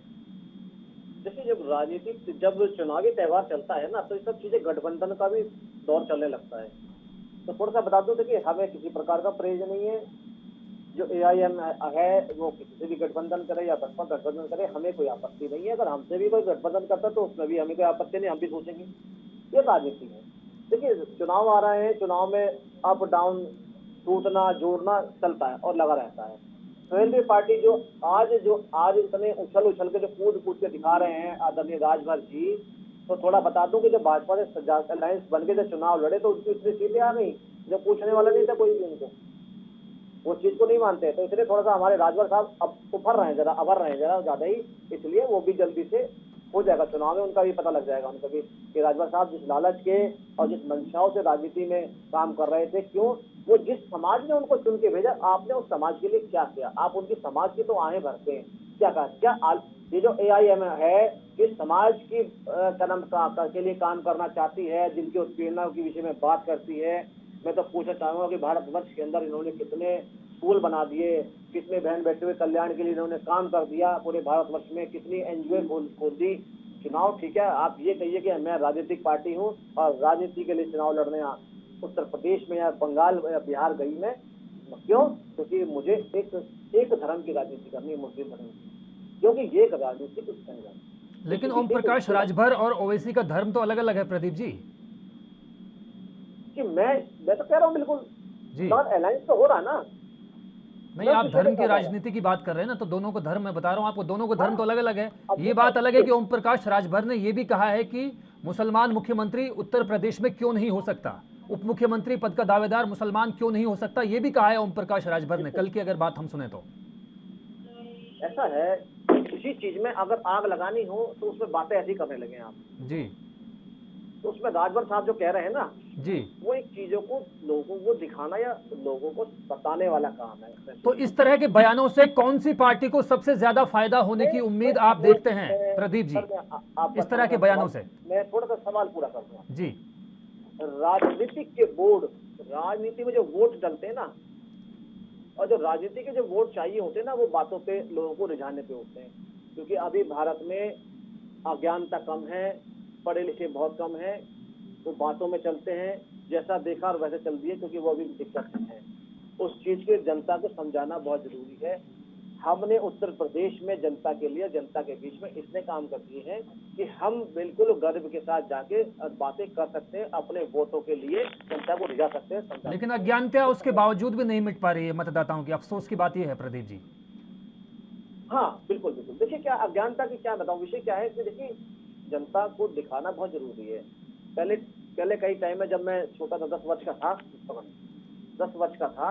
देखिए, जब चुनावी त्यौहार चलता है ना, तो ये सब चीजें गठबंधन का भी दौर चलने लगता है। तो थोड़ा सा बता दूं, देखिए हमें किसी प्रकार का परहेज नहीं है। जो एआईएम है वो किसी से भी गठबंधन करे या बसपा गठबंधन करे, हमें कोई आपत्ति नहीं है। अगर हमसे भी कोई गठबंधन करता है तो उसमें भी हमें कोई आपत्ति नहीं, हम भी सोचेंगे। ये राजनीति है। देखिए, चुनाव आ रहे हैं, चुनाव में अप डाउन, टूटना जोड़ना चलता है और लगा रहता है। सुहेल देव पार्टी जो आज इतने उछल के जो कूद के दिखा रहे हैं आदरणीय राजभर जी, तो थोड़ा बता दूं कि जब भाजपा से अलायंस बन के जब चुनाव लड़े तो उनकी इतनी सीटें आ गई, जब पूछने वाला नहीं था कोई भी उनको, वो चीज को नहीं मानते। तो इसलिए थोड़ा सा हमारे राजभर साहब अब अबर रहे हैं जरा ज्यादा ही, इसलिए वो भी जल्दी से हो जाएगा चुनाव में, उनका भी पता लग जाएगा उनको भी कि राजभर साहब जिस लालच के और जिस मंशाओं से राजनीति में काम कर रहे थे, क्यों वो जिस समाज ने उनको चुन के भेजा, आपने उस समाज के लिए क्या किया? आप उनकी समाज की तो आहें भरते हैं, क्या कहा? ये जो एआईएम है, जिस समाज की के लिए काम करना चाहती है, जिनकी उत्पीड़ना के विषय में बात करती है, मैं तो पूछना चाहूंगा कि भारतवर्ष के अंदर इन्होंने कितने स्कूल बना दिए, कितने बहन बेटे हुए कल्याण के लिए इन्होंने काम कर दिया पूरे भारतवर्ष में, कितनी एनजीओ खोल दी। चुनाव ठीक है, आप ये कहिए कि मैं राजनीतिक पार्टी हूँ और राजनीति के लिए चुनाव लड़ने उत्तर प्रदेश में या बंगाल या बिहार गई मैं, क्यों? क्योंकि मुझे एक धर्म की राजनीति करनी है, मुस्लिम धर्म की, क्योंकि ये राजनीति कुछ नहीं। लेकिन ओम प्रकाश राजभर और ओवैसी का धर्म तो अलग अलग है प्रदीप जी। कि मैं तो कह रहा हूँ बिल्कुल जी, अलायंस तो हो रहा है ना। नहीं, आप धर्म की राजनीति की बात कर रहे हैं ना, तो दोनों को धर्म, मैं बता रहा हूँ आपको, दोनों को धर्म तो अलग अलग है। ये बात अलग है कि ओम प्रकाश राजभर ने ये भी कहा है कि मुसलमान मुख्यमंत्री उत्तर प्रदेश में क्यों नहीं हो सकता, उप मुख्यमंत्री पद का दावेदार मुसलमान क्यों नहीं हो सकता, ये भी कहा है ओम प्रकाश राजभर ने। कल की अगर बात हम सुने तो ऐसा है, किसी चीज में अगर आग लगानी हो तो उसमें बातें ऐसी करने लगे आप जी। तो उसमें राजभर साहब जो कह रहे हैं ना जी, वो एक चीजों को लोगों को दिखाना या लोगों को बताने वाला काम है। तो इस तरह के बयानों से कौन सी पार्टी को सबसे ज्यादा फायदा होने की उम्मीद आप देखते हैं प्रदीप जी, इस तरह के बयानों से? मैं थोड़ा सा सवाल पूरा कर दूंगा जी। राजनीतिक के बोर्ड, राजनीति में जो वोट डलते हैं ना, और जो राजनीति के जो वोट चाहिए होते हैं ना, वो बातों पे लोगों को रिझाने पे होते हैं। क्योंकि अभी भारत में अज्ञानता कम है, पढ़े लिखे बहुत कम है, वो बातों में चलते हैं, जैसा देखा और वैसे चल दिए, क्योंकि वो अभी दिक्कत है। उस चीज के जनता को समझाना बहुत जरूरी है। हमने उत्तर प्रदेश में जनता के लिए, जनता के बीच में इसने काम कर दिए हैं कि हम बिल्कुल गर्व के साथ जाके बातें कर सकते हैं, अपने वोटों के लिए जनता को रिझा सकते हैं। लेकिन अज्ञानता उसके बावजूद भी नहीं मिट पा रही है मतदाताओं की, अफसोस की बात यह है प्रदीप जी। हाँ बिल्कुल बिल्कुल। देखिए, क्या अज्ञानता की क्या बताऊं, विषय क्या है कि देखिए जनता को दिखाना बहुत जरूरी है। पहले कई टाइम में जब मैं छोटा था, 10 वर्ष का था,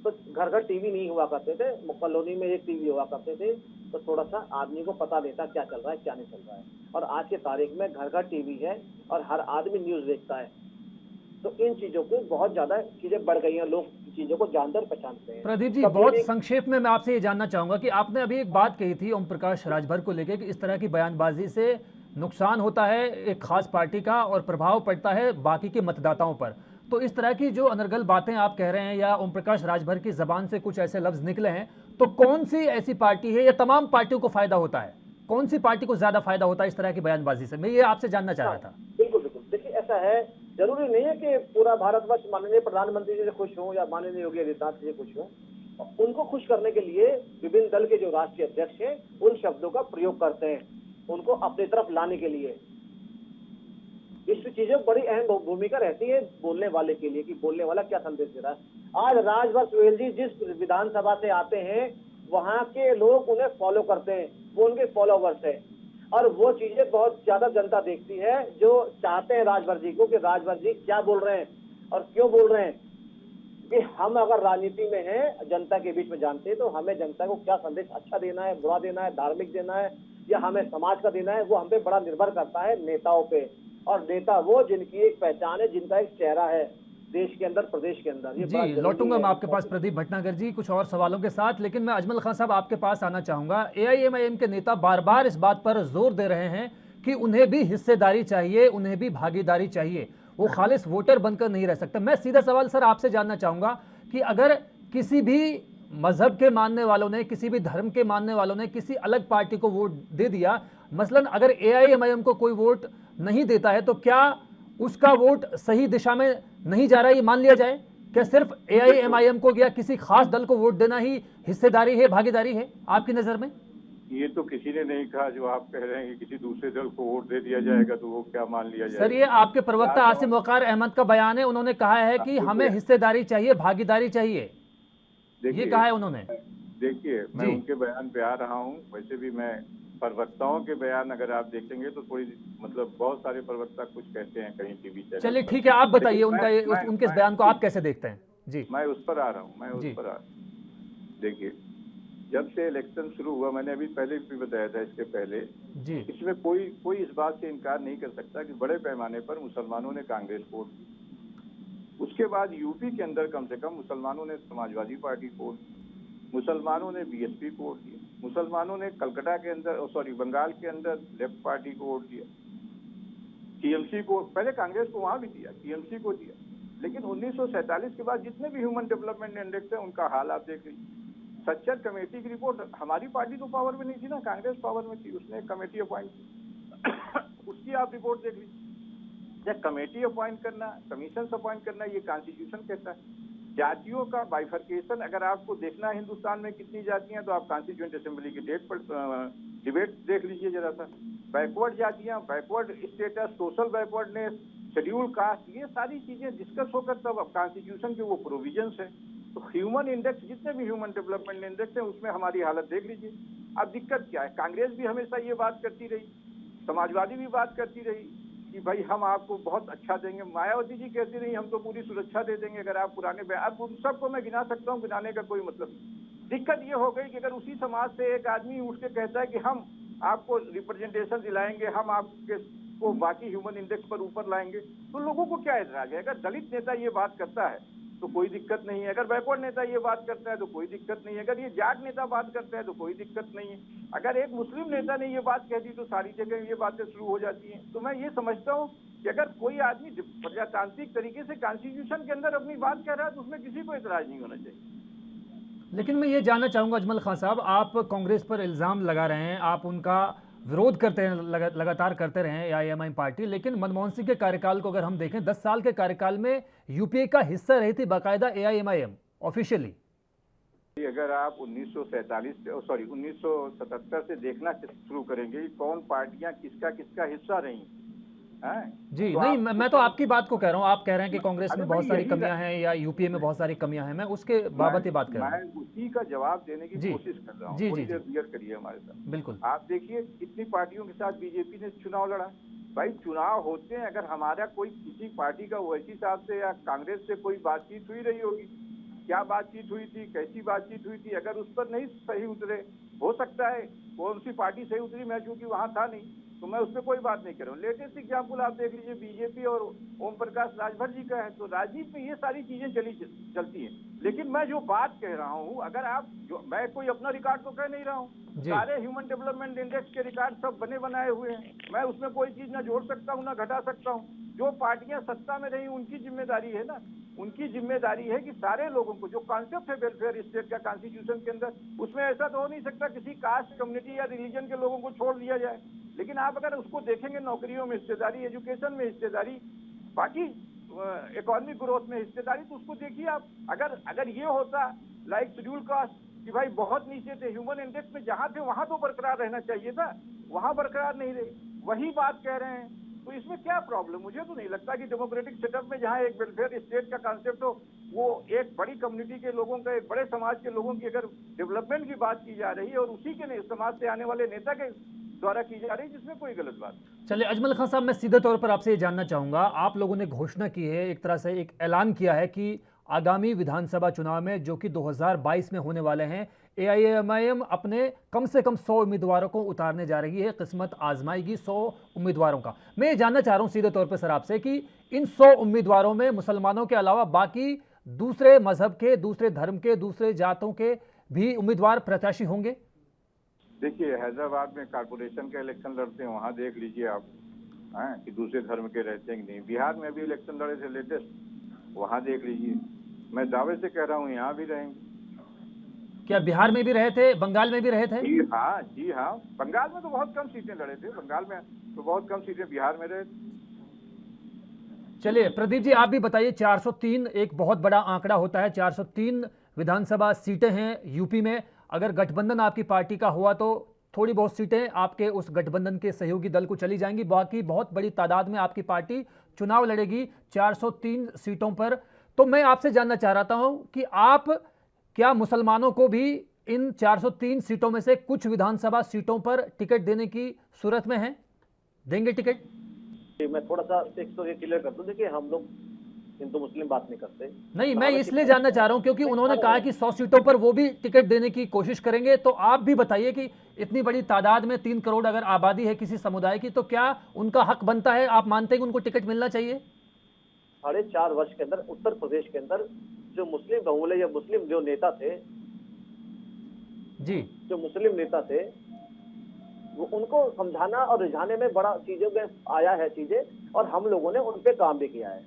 तो घर घर टीवी नहीं हुआ करते थे, कॉलोनी में एक टीवी हुआ करते थे, तो थोड़ा सा आदमी को पता देता क्या चल रहा है क्या नहीं चल रहा है। और आज के तारीख में घर घर टीवी है और हर आदमी न्यूज देखता है, तो इन चीजों को बहुत ज्यादा चीजें बढ़ गई हैं, लोग चीजों को जानते और पहचानते हैं। प्रदीप जी, बहुत संक्षेप में मैं आपसे ये जानना चाहूंगा कि आपने अभी एक बात कही थी ओम प्रकाश राजभर को लेकर कि इस तरह की बयानबाजी से नुकसान होता है एक खास पार्टी का और प्रभाव पड़ता है बाकी के मतदाताओं पर। तो इस तरह की जो अनर्गल बातें आप कह रहे हैं या ओम प्रकाश राजभर की जबान से कुछ ऐसे लफ्ज निकले हैं, तो कौन सी ऐसी पार्टी है या तमाम पार्टियों को फायदा होता है, कौन सी पार्टी को ज्यादा फायदा होता है इस तरह की बयानबाजी से? मैं ये आपसे जानना चाह रहा था। बिल्कुल बिल्कुल। देखिए, ऐसा है, जरूरी नहीं है कि पूरा भारतवर्ष माननीय प्रधानमंत्री जी से खुश हो या माननीय योगी आदित्यनाथ जी से खुश हो। उनको खुश करने के लिए विभिन्न दल के जो राष्ट्रीय अध्यक्ष हैं उन शब्दों का प्रयोग करते हैं उनको अपनी तरफ लाने के लिए। इस चीजें बड़ी अहम भूमिका रहती है बोलने वाले के लिए कि बोलने वाला क्या संदेश दे रहा है। आज राजभर सुहेल जी जिस विधानसभा से आते हैं वहां के लोग उन्हें फॉलो करते हैं, वो उनके फॉलोवर्स है, और वो चीजें बहुत ज्यादा जनता देखती है जो चाहते हैं राजभर जी को कि राजभर जी क्या बोल रहे हैं और क्यों बोल रहे हैं। कि हम अगर राजनीति में हैं, जनता के बीच में जानते हैं, तो हमें जनता को क्या संदेश अच्छा देना है, बुरा देना है, धार्मिक देना है या हमें समाज का देना है, वो हम पे बड़ा निर्भर करता है नेताओं पे। और नेता वो जिनकी एक पहचान है, जिनका एक चेहरा है देश के अंदर, प्रदेश के अंदर। ये जी, लौटूंगा मैं आपके पास प्रदीप भटनागर जी कुछ और सवालों के साथ, लेकिन मैं अजमल खान साहब आपके पास आना चाहूंगा। एआईएमआईएम के नेता बार बार इस बात पर जोर दे रहे हैं कि उन्हें भी हिस्सेदारी चाहिए, उन्हें भी भागीदारी चाहिए, वो खालिस वोटर बनकर नहीं रह सकता। मैं सीधा सवाल सर आपसे जानना चाहूंगा कि अगर किसी भी मजहब के मानने वालों ने, किसी भी धर्म के मानने वालों ने किसी अलग पार्टी को वोट दे दिया, मसलन अगर एआईएमआईएम को कोई वोट नहीं देता है, तो क्या उसका वोट सही दिशा में नहीं जा रहा है, ये मान लिया जाए? क्या सिर्फ एआईएमआईएम को या किसी खास दल को वोट देना ही हिस्सेदारी है, भागीदारी है आपकी नजर में? ये तो किसी ने नहीं कहा। जो आप कह रहे हैं कि किसी दूसरे दल को वोट दे दिया जाएगा तो वो क्या मान लिया जाएगा? सर, ये आपके प्रवक्ता आसिम वकार अहमद का बयान है। उन्होंने कहा है कि हमें हिस्सेदारी चाहिए, भागीदारी चाहिए, ये कहा है उन्होंने। देखिए, मैं उनके बयान पे आ रहा हूँ। वैसे भी मैं प्रवक्ताओं के बयान अगर आप देखेंगे तो थोड़ी मतलब बहुत सारे प्रवक्ता कुछ कहते हैं कहीं टीवी चैनल। चलिए ठीक है, आप बताइए उनके इस बयान को आप कैसे देखते हैं? जी, मैं उस पर आ रहा हूँ। देखिए, जब से इलेक्शन शुरू हुआ, मैंने अभी पहले भी बताया था इसके पहले जी, इसमें कोई इस बात से इनकार नहीं कर सकता कि बड़े पैमाने पर मुसलमानों ने कांग्रेस को वोट दी। उसके बाद यूपी के अंदर कम से कम मुसलमानों ने समाजवादी पार्टी को वोट दी, मुसलमानों ने बीएसपी को वोट दिया, मुसलमानों ने कलकत्ता के अंदर बंगाल के अंदर लेफ्ट पार्टी को वोट दिया, टीएमसी को, पहले कांग्रेस को वहां भी दिया, टीएमसी को दिया। लेकिन 1947 के बाद जितने भी ह्यूमन डेवलपमेंट इंडेक्स है उनका हाल आप देख लीजिए। सच्चर कमेटी की रिपोर्ट, हमारी पार्टी तो पावर में नहीं थी ना, कांग्रेस पावर में थी, उसने एक कमेटी अपॉइंट की उसकी आप रिपोर्ट देख लीजिए। कमेटी अपॉइंट करना, कमीशन अपॉइंट करना, ये कॉन्स्टिट्यूशन कहता है। जातियों का बाइफर्केशन अगर आपको देखना है हिंदुस्तान में कितनी जातियां, तो आप कॉन्स्टिट्यूएंट असेंबली की डिबेट देख लीजिए जरा सा। बैकवर्ड जातियां, backward status, social backwardness, schedule caste, ये सारी चीजें डिस्कस होकर तब कॉन्स्टिट्यूशन के वो प्रोविजंस है। तो ह्यूमन इंडेक्स, जितने भी ह्यूमन डेवलपमेंट इंडेक्स है उसमें हमारी हालत देख लीजिए। अब दिक्कत क्या है? कांग्रेस भी हमेशा ये बात करती रही, समाजवादी भी बात करती रही कि भाई हम आपको बहुत अच्छा देंगे। मायावती जी कहती रही हम तो पूरी सुरक्षा दे देंगे अगर आप पुराने। अब उन सबको मैं गिना सकता हूँ, गिनाने का कोई मतलब नहीं। दिक्कत ये हो गई कि अगर उसी समाज से एक आदमी उठ के कहता है कि हम आपको रिप्रेजेंटेशन दिलाएंगे, हम आपके को बाकी ह्यूमन इंडेक्स पर ऊपर लाएंगे, तो लोगों को क्या एतराज है? अगर दलित नेता ये बात करता है तो कोई दिक्कत नहीं है, अगर बैकवर्ड नेता ये बात करता है तो कोई दिक्कत नहीं है, अगर ये जाट नेता बात करता है तो कोई दिक्कत नहीं है, अगर एक मुस्लिम नेता ने ये बात कह दी तो सारी जगह ये बातें शुरू हो जाती हैं। तो मैं ये समझता हूँ कि अगर कोई आदमी प्रजातांत्रिक तरीके से कॉन्स्टिट्यूशन के अंदर अपनी बात कह रहा है तो उसमें किसी को एतराज नहीं होना चाहिए। लेकिन मैं ये जानना चाहूंगा अजमल खान साहब, आप कांग्रेस पर इल्जाम लगा रहे हैं, आप उनका विरोध करते हैं, लगातार करते रहे हैं एआईएमआईएम पार्टी, लेकिन मनमोहन सिंह के कार्यकाल को अगर हम देखें, 10 साल के कार्यकाल में यूपीए का हिस्सा रही थी बाकायदा एआईएमआईएम ऑफिशियली। अगर आप 1977 से देखना शुरू करेंगे कौन पार्टियां किसका किसका हिस्सा रही जी, तो नहीं, मैं तो आपकी बात को कह रहा हूँ। आप कह रहे हैं कि कांग्रेस में बहुत सारी कमियां हैं या यूपीए में बहुत सारी कमियां हैं, मैं उसके बाबत ही बात कर रहा हूँ। मैं उसी का जवाब देने की कोशिश कर रहा हूँ। जी, क्लियर करिए हमारे साथ। बिल्कुल। आप देखिए कितनी पार्टियों के साथ बीजेपी ने चुनाव लड़ा। भाई चुनाव होते हैं, अगर हमारा कोई किसी पार्टी का ओवैसी साहब से या कांग्रेस से कोई बातचीत हुई रही होगी, क्या बातचीत हुई थी, कैसी बातचीत हुई थी, अगर उस पर नहीं सही उतरे, हो सकता है कौन सी पार्टी सही उतरी, मैं चूंकि वहां था नहीं तो मैं उस पर कोई बात नहीं कर रहा हूँ। लेटेस्ट एग्जाम्पल आप देख लीजिए, बीजेपी और ओम प्रकाश राजभर जी का है, तो राजनीति में ये सारी चीजें चलती हैं। लेकिन मैं जो बात कह रहा हूँ, अगर आप मैं कोई अपना रिकॉर्ड तो कह नहीं रहा हूँ, सारे ह्यूमन डेवलपमेंट इंडेक्स के रिकॉर्ड सब बने बनाए हुए हैं, मैं उसमें कोई चीज ना जोड़ सकता हूँ ना घटा सकता हूँ। जो पार्टियां सत्ता में रही उनकी जिम्मेदारी है ना, उनकी जिम्मेदारी है कि सारे लोगों को, जो कॉन्सेप्ट है वेलफेयर स्टेट का कॉन्स्टिट्यूशन के अंदर, उसमें ऐसा तो हो नहीं सकता किसी कास्ट, कम्युनिटी या रिलीजन के लोगों को छोड़ दिया जाए। लेकिन आप अगर उसको देखेंगे, नौकरियों में हिस्सेदारी, एजुकेशन में हिस्सेदारी, बाकी इकोनॉमिक ग्रोथ में हिस्सेदारी, तो उसको देखिए आप। अगर ये होता लाइक शेड्यूल कास्ट कि भाई बहुत नीचे थे, ह्यूमन इंडेक्स में जहां थे वहां तो बरकरार रहना चाहिए था, वहां बरकरार नहीं रहे। वही बात कह रहे हैं तो इसमें क्या प्रॉब्लम? मुझे तो नहीं लगता कि डेमोक्रेटिक सेटअप में जहां एक वेलफेयर स्टेट का कॉन्सेप्ट हो, वो एक बड़ी कम्युनिटी के लोगों का, एक बड़े समाज के लोगों की अगर डेवलपमेंट की बात की जा रही है और उसी के समाज से आने वाले नेता के द्वारा की जा रही है, जिसमें कोई गलत बात नहीं। चलिए अजमल खान साहब, मैं सीधे तौर पर आपसे ये जानना चाहूंगा, आप लोगों ने घोषणा की है, एक तरह से एक ऐलान किया है कि आगामी विधानसभा चुनाव में जो कि 2022 में होने वाले हैं, एआईएमआईएम अपने कम से कम 100 उम्मीदवारों को उतारने जा रही है, किस्मत आजमाएगी 100 उम्मीदवारों का। मैं ये जानना चाह रहा हूं सीधे तौर पर सर आपसे कि इन 100 उम्मीदवारों में मुसलमानों के अलावा बाकी दूसरे मजहब के, दूसरे धर्म के, दूसरे जातों के भी उम्मीदवार प्रत्याशी होंगे? देखिए, हैदराबाद में कारपोरेशन का इलेक्शन लड़ते हैं, वहां देख लीजिए आप कि दूसरे धर्म के रहते हैं कि नहीं। बिहार में भी इलेक्शन लड़े थे लेटेस्ट, वहां देख लीजिए। मैं दावे से कह रहा हूँ यहाँ भी रहेंगे। क्या बिहार में भी रहे थे, बंगाल में भी रहे थे? जी हाँ, जी हाँ। बंगाल में तो बहुत कम सीटें लड़े थे, बंगाल में तो बहुत कम सीटें, बिहार में रहे थे। चलिए प्रदीप जी, आप भी बताइए, 403 एक बहुत बड़ा आंकड़ा होता है, 403 विधानसभा सीटें हैं यूपी में। अगर गठबंधन आपकी पार्टी का हुआ तो थोड़ी बहुत सीटें आपके उस गठबंधन के सहयोगी दल को चली जाएंगी, बाकी बहुत बड़ी तादाद में आपकी पार्टी चुनाव लड़ेगी 403 सीटों पर। तो मैं आपसे जानना चाह रहा हूं कि आप क्या मुसलमानों को भी इन 403 सीटों में से कुछ विधानसभा सीटों पर टिकट देने की सूरत में हैं? देंगे टिकट? मैं थोड़ा सा एक तो ये क्लियर कर दूं, देखिए हम लोग हिंदू मुस्लिम बात नहीं करते। नहीं, मैं इसलिए जानना चाह रहा हूं क्योंकि उन्होंने कहा कि 100 सीटों पर वो भी टिकट देने की कोशिश करेंगे। तो आप भी बताइए कि इतनी बड़ी तादाद में 3 करोड़ अगर आबादी है किसी समुदाय की, तो क्या उनका हक बनता है? आप मानते हैं कि उनको टिकट मिलना चाहिए? 4.5 वर्ष के अंदर उत्तर प्रदेश के अंदर जो मुस्लिम बहुल या मुस्लिम जो नेता थे जी, जो मुस्लिम नेता थे, वो उनको समझाना और रिझाने में बड़ा चीजों में आया है चीजें, और हम लोगों ने उन पे काम भी किया है।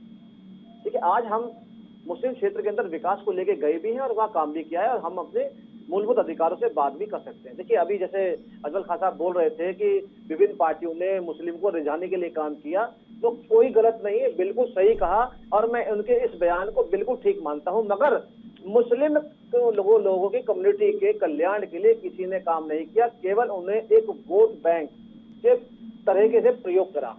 ठीक है, आज हम मुस्लिम क्षेत्र के अंदर विकास को लेके गए भी हैं और वहाँ काम भी किया है, और हम अपने मूलभूत अधिकारों से बात भी कर सकते हैं। देखिए, अभी जैसे अजमल खान साहब बोल रहे थे कि विभिन्न पार्टियों ने मुस्लिम को रिझाने के लिए काम किया, तो कोई गलत नहीं है, बिल्कुल सही कहा, और मैं उनके इस बयान को बिल्कुल ठीक मानता हूं। मगर मुस्लिम लोगों की कम्युनिटी के कल्याण के लिए किसी ने काम नहीं किया, केवल उन्हें एक वोट बैंक के तरीके से प्रयोग करा,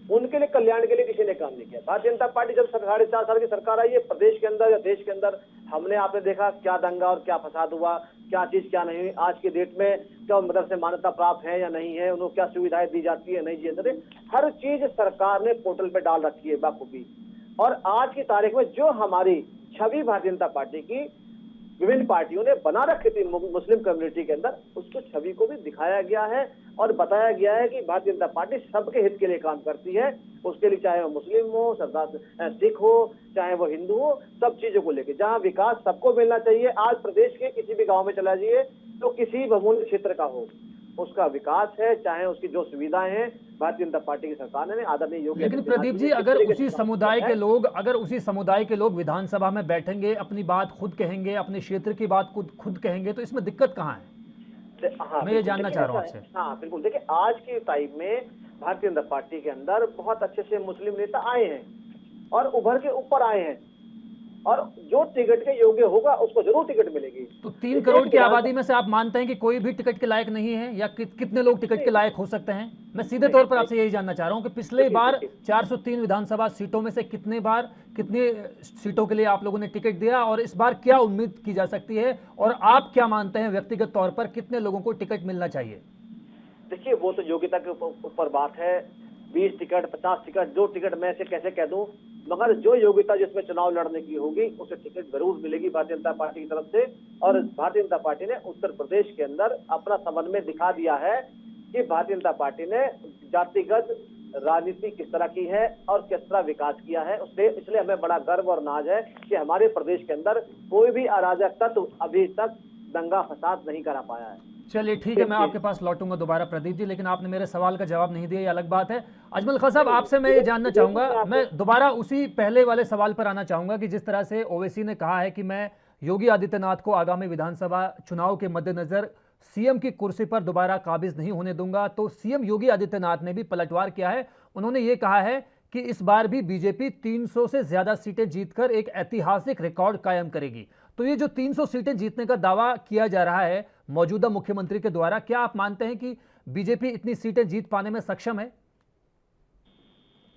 उनके लिए कल्याण के लिए किसी ने काम नहीं किया। भारतीय जनता पार्टी जब 4.5 साल की सरकार आई है, प्रदेश के अंदर या देश के अंदर हमने आपने देखा क्या दंगा और क्या फसाद हुआ, क्या चीज क्या नहीं हुई, आज की डेट में क्या मदरसे मान्यता प्राप्त है या नहीं है, उनको क्या सुविधाएं दी जाती है नहीं दी जाती, हर चीज सरकार ने पोर्टल पे डाल रखी है बाखूबी। और आज की तारीख में जो हमारी छवि भारतीय जनता पार्टी की विभिन्न पार्टियों ने बना रखी थी मुस्लिम कम्युनिटी के अंदर, उसको छवि को भी दिखाया गया है और बताया गया है कि भारतीय जनता पार्टी सबके हित के लिए काम करती है। उसके लिए चाहे वो मुस्लिम हो, सरदार सिख हो, चाहे वो हिंदू हो, सब चीजों को लेकर जहां विकास सबको मिलना चाहिए। आज प्रदेश के किसी भी गांव में चला जाइए तो किसी बहुमूल्य क्षेत्र का हो, उसका विकास है, चाहे उसकी जो सुविधाएं हैं, भारतीय जनता पार्टी की सरकार ने आदरणीय योगी। लेकिन प्रदीप जी, अगर उसी समुदाय के लोग विधानसभा में बैठेंगे, अपनी बात खुद कहेंगे, अपने क्षेत्र की बात खुद कहेंगे, तो इसमें दिक्कत कहाँ है? हाँ, मैं ये जानना चाह रहा हूँ आपसे। हाँ बिल्कुल, देखिए आज के टाइम में भारतीय जनता पार्टी के अंदर बहुत अच्छे से मुस्लिम नेता आए हैं और उभर के ऊपर आए हैं, और जो टिकट के योग्य होगा उसको जरूर टिकट मिलेगी। तो 3 करोड़ की आबादी में से आप मानते हैं कि कोई भी टिकट के लायक नहीं है, या कितने लोग टिकट के लायक हो सकते हैं? मैं सीधे तौर पर आपसे यही जानना चाह रहा हूं कि पिछले बार 403 विधानसभा सीटों में से कितने सीटों के लिए आप लोगों ने टिकट दिया, और इस बार क्या उम्मीद की जा सकती है, और आप क्या मानते हैं व्यक्तिगत तौर पर कितने लोगों को टिकट मिलना चाहिए? देखिए, वो तो योग्यता के ऊपर बात है। 20 टिकट, 50 टिकट, जो टिकट मैं से कैसे कह दूं, मगर जो योग्यता जिसमें चुनाव लड़ने की होगी उसे टिकट जरूर मिलेगी भारतीय जनता पार्टी की तरफ से। और भारतीय जनता पार्टी ने उत्तर प्रदेश के अंदर अपना समन्वय दिखा दिया है कि भारतीय जनता पार्टी ने जातिगत राजनीति किस तरह की है और किस तरह विकास किया है। उससे इसलिए हमें बड़ा गर्व और नाज है कि हमारे प्रदेश के अंदर कोई भी अराजक तत्व अभी तक दंगा फसाद नहीं करा पाया है। चलिए ठीक है, मैं आपके पास लौटूंगा दोबारा प्रदीप जी, लेकिन आपने मेरे सवाल का जवाब नहीं दिया, ये अलग बात है। अजमल खान साहब, आपसे मैं ये जानना चाहूंगा, मैं दोबारा उसी पहले वाले सवाल पर आना चाहूंगा कि जिस तरह से ओवैसी ने कहा है कि मैं योगी आदित्यनाथ को आगामी विधानसभा चुनाव के मद्देनजर सीएम की कुर्सी पर दोबारा काबिज नहीं होने दूंगा, तो सीएम योगी आदित्यनाथ ने भी पलटवार किया है। उन्होंने ये कहा है कि इस बार भी बीजेपी 300 से ज्यादा सीटें जीतकर एक ऐतिहासिक रिकॉर्ड कायम करेगी। तो ये जो 300 सीटें जीतने का दावा किया जा रहा है मौजूदा मुख्यमंत्री के द्वारा, क्या आप मानते हैं कि बीजेपी इतनी सीटें जीत पाने में सक्षम है?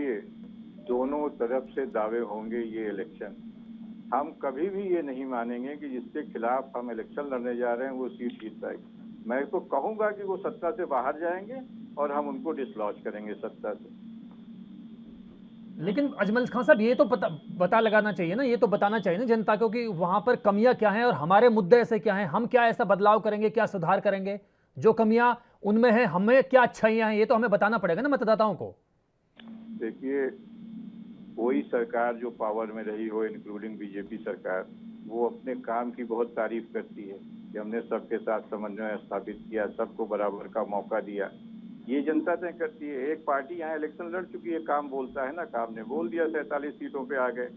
ये दोनों तरफ से दावे होंगे ये इलेक्शन। हम कभी भी ये नहीं मानेंगे कि जिसके खिलाफ हम इलेक्शन लड़ने जा रहे हैं वो सीट जीत पाएगी। मैं तो कहूंगा कि वो सत्ता से बाहर जाएंगे और हम उनको डिसलॉज करेंगे सत्ता से। लेकिन अजमल खान साहब, ये तो पता लगाना चाहिए ना, ये तो बताना चाहिए ना जनता को कि वहां पर कमियां क्या हैं और हमारे मुद्दे ऐसे क्या हैं, हम क्या ऐसा बदलाव करेंगे, क्या सुधार करेंगे, जो कमियां उनमें हैं हमें क्या अच्छाइयां हैं, ये तो हमें बताना पड़ेगा ना मतदाताओं को। देखिए, कोई सरकार जो पावर में रही हो, इंक्लूडिंग बीजेपी सरकार, वो अपने काम की बहुत तारीफ करती है कि हमने सबके साथ समन्वय स्थापित किया, सबको बराबर का मौका दिया। ये जनता तय करती है। एक पार्टी यहाँ इलेक्शन लड़ चुकी है, काम बोलता है ना, काम ने बोल दिया, 47 सीटों पे आ गए।